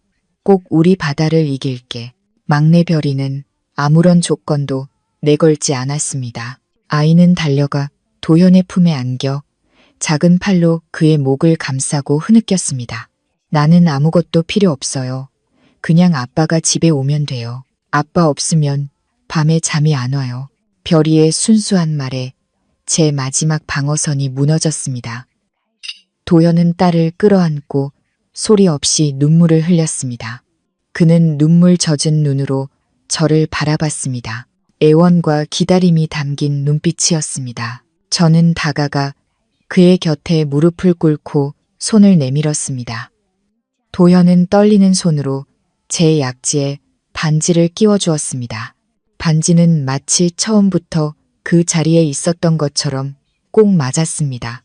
꼭 우리 바다를 이길게. 막내 별이는 아무런 조건도 내걸지 않았습니다. 아이는 달려가 도현의 품에 안겨 작은 팔로 그의 목을 감싸고 흐느꼈습니다. 나는 아무것도 필요 없어요. 그냥 아빠가 집에 오면 돼요. 아빠 없으면 밤에 잠이 안 와요. 별이의 순수한 말에 제 마지막 방어선이 무너졌습니다. 도현은 딸을 끌어안고 소리 없이 눈물을 흘렸습니다. 그는 눈물 젖은 눈으로 저를 바라봤습니다. 애원과 기다림이 담긴 눈빛이었습니다. 저는 다가가 그의 곁에 무릎을 꿇고 손을 내밀었습니다. 도현은 떨리는 손으로 제 약지에 반지를 끼워주었습니다. 반지는 마치 처음부터 그 자리에 있었던 것처럼 꼭 맞았습니다.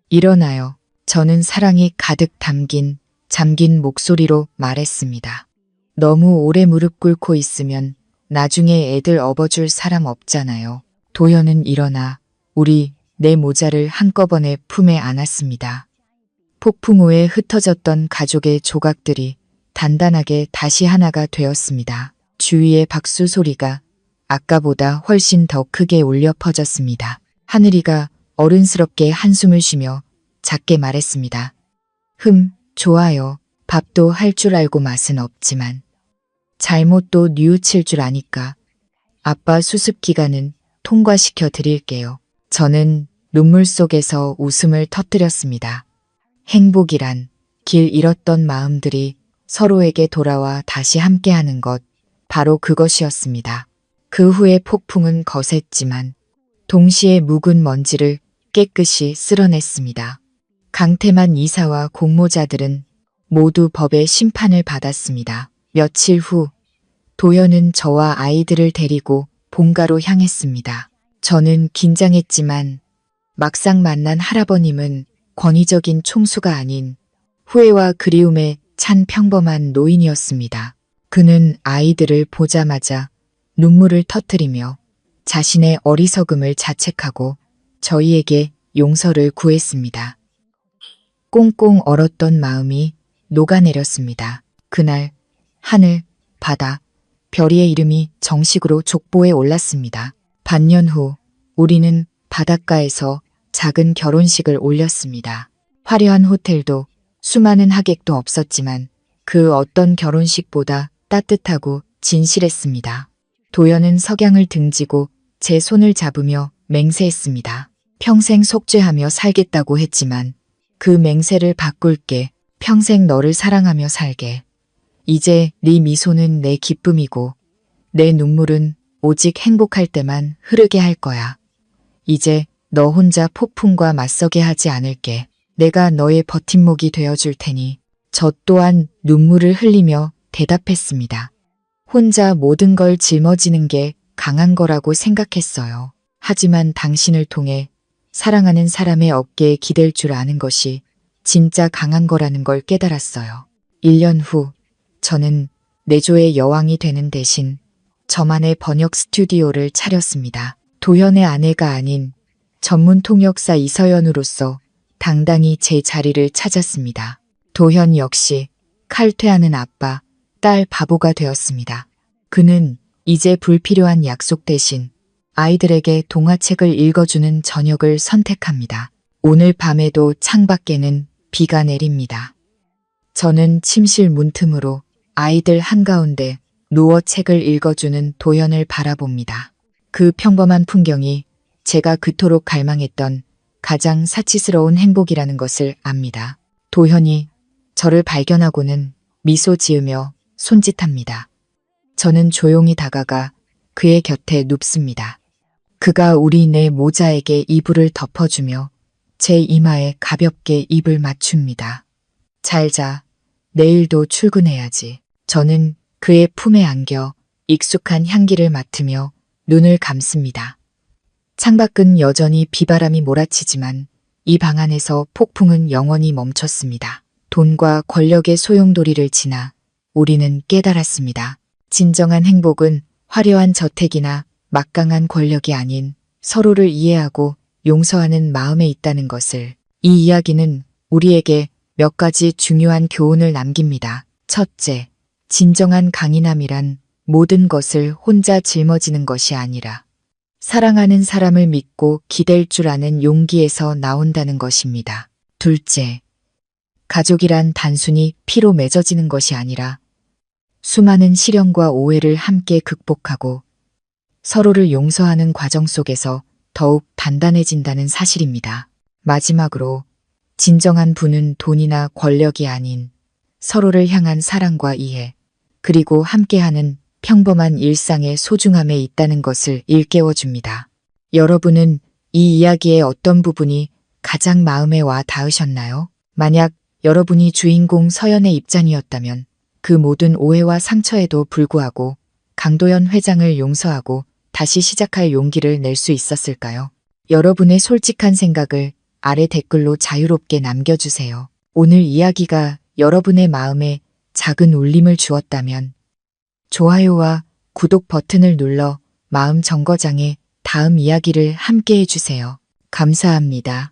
일어나요. 저는 사랑이 가득 잠긴 목소리로 말했습니다. 너무 오래 무릎 꿇고 있으면 나중에 애들 업어줄 사람 없잖아요. 도현은 일어나 내 모자를 한꺼번에 품에 안았습니다. 폭풍 후에 흩어졌던 가족의 조각들이 단단하게 다시 하나가 되었습니다. 주위의 박수 소리가 아까보다 훨씬 더 크게 울려 퍼졌습니다. 하늘이가 어른스럽게 한숨을 쉬며 작게 말했습니다. 좋아요. 밥도 할 줄 알고 맛은 없지만 잘못도 뉘우칠 줄 아니까 아빠 수습 기간은 통과시켜 드릴게요. 저는 눈물 속에서 웃음을 터뜨렸습니다. 행복이란 길 잃었던 마음들이 서로에게 돌아와 다시 함께하는 것, 바로 그것이었습니다. 그 후에 폭풍은 거셌지만 동시에 묵은 먼지를 깨끗이 쓸어냈습니다. 강태만 이사와 공모자들은 모두 법의 심판을 받았습니다. 며칠 후 도현은 저와 아이들을 데리고 본가로 향했습니다. 저는 긴장했지만 막상 만난 할아버님은 권위적인 총수가 아닌 후회와 그리움에 찬 평범한 노인이었습니다. 그는 아이들을 보자마자 눈물을 터뜨리며 자신의 어리석음을 자책하고 저희에게 용서를 구했습니다. 꽁꽁 얼었던 마음이 녹아내렸습니다. 그날 하늘, 바다, 별이의 이름이 정식으로 족보에 올랐습니다. 반년 후 우리는 바닷가에서 작은 결혼식을 올렸습니다. 화려한 호텔도 수많은 하객도 없었지만 그 어떤 결혼식보다 따뜻하고 진실했습니다. 도연은 석양을 등지고 제 손을 잡으며 맹세했습니다. 평생 속죄하며 살겠다고 했지만 그 맹세를 바꿀게. 평생 너를 사랑하며 살게. 이제 네 미소는 내 기쁨이고 내 눈물은 오직 행복할 때만 흐르게 할 거야. 이제 너 혼자 폭풍과 맞서게 하지 않을게. 내가 너의 버팀목이 되어줄 테니. 저 또한 눈물을 흘리며 대답했습니다. 혼자 모든 걸 짊어지는 게 강한 거라고 생각했어요. 하지만 당신을 통해 사랑하는 사람의 어깨에 기댈 줄 아는 것이 진짜 강한 거라는 걸 깨달았어요. 1년 후 저는 내조의 여왕이 되는 대신 저만의 번역 스튜디오를 차렸습니다. 도현의 아내가 아닌 전문 통역사 이서연으로서 당당히 제 자리를 찾았습니다. 도현 역시 칼퇴하는 아빠, 딸 바보가 되었습니다. 그는 이제 불필요한 약속 대신 아이들에게 동화책을 읽어주는 저녁을 선택합니다. 오늘 밤에도 창밖에는 비가 내립니다. 저는 침실 문틈으로 아이들 한가운데 누워 책을 읽어주는 도현을 바라봅니다. 그 평범한 풍경이 제가 그토록 갈망했던 가장 사치스러운 행복이라는 것을 압니다. 도현이 저를 발견하고는 미소 지으며 손짓합니다. 저는 조용히 다가가 그의 곁에 눕습니다. 그가 내 모자에게 이불을 덮어주며 제 이마에 가볍게 입을 맞춥니다. 잘 자. 내일도 출근해야지. 저는 그의 품에 안겨 익숙한 향기를 맡으며 눈을 감습니다. 창밖은 여전히 비바람이 몰아치지만 이 방 안에서 폭풍은 영원히 멈췄습니다. 돈과 권력의 소용돌이를 지나 우리는 깨달았습니다. 진정한 행복은 화려한 저택이나 막강한 권력이 아닌 서로를 이해하고 용서하는 마음에 있다는 것을. 이 이야기는 우리에게 몇 가지 중요한 교훈을 남깁니다. 첫째, 진정한 강인함이란 모든 것을 혼자 짊어지는 것이 아니라 사랑하는 사람을 믿고 기댈 줄 아는 용기에서 나온다는 것입니다. 둘째, 가족이란 단순히 피로 맺어지는 것이 아니라 수많은 시련과 오해를 함께 극복하고 서로를 용서하는 과정 속에서 더욱 단단해진다는 사실입니다. 마지막으로 진정한 부는 돈이나 권력이 아닌 서로를 향한 사랑과 이해, 그리고 함께하는 평범한 일상의 소중함에 있다는 것을 일깨워 줍니다. 여러분은 이 이야기의 어떤 부분이 가장 마음에 와 닿으셨나요? 만약 여러분이 주인공 서연의 입장이었다면 그 모든 오해와 상처에도 불구하고 강도연 회장을 용서하고 다시 시작할 용기를 낼 수 있었을까요? 여러분의 솔직한 생각을 아래 댓글로 자유롭게 남겨주세요. 오늘 이야기가 여러분의 마음에 작은 울림을 주었다면 좋아요와 구독 버튼을 눌러 마음 정거장의 다음 이야기를 함께 해주세요. 감사합니다.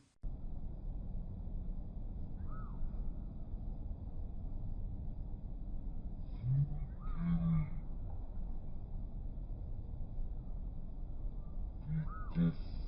Yes.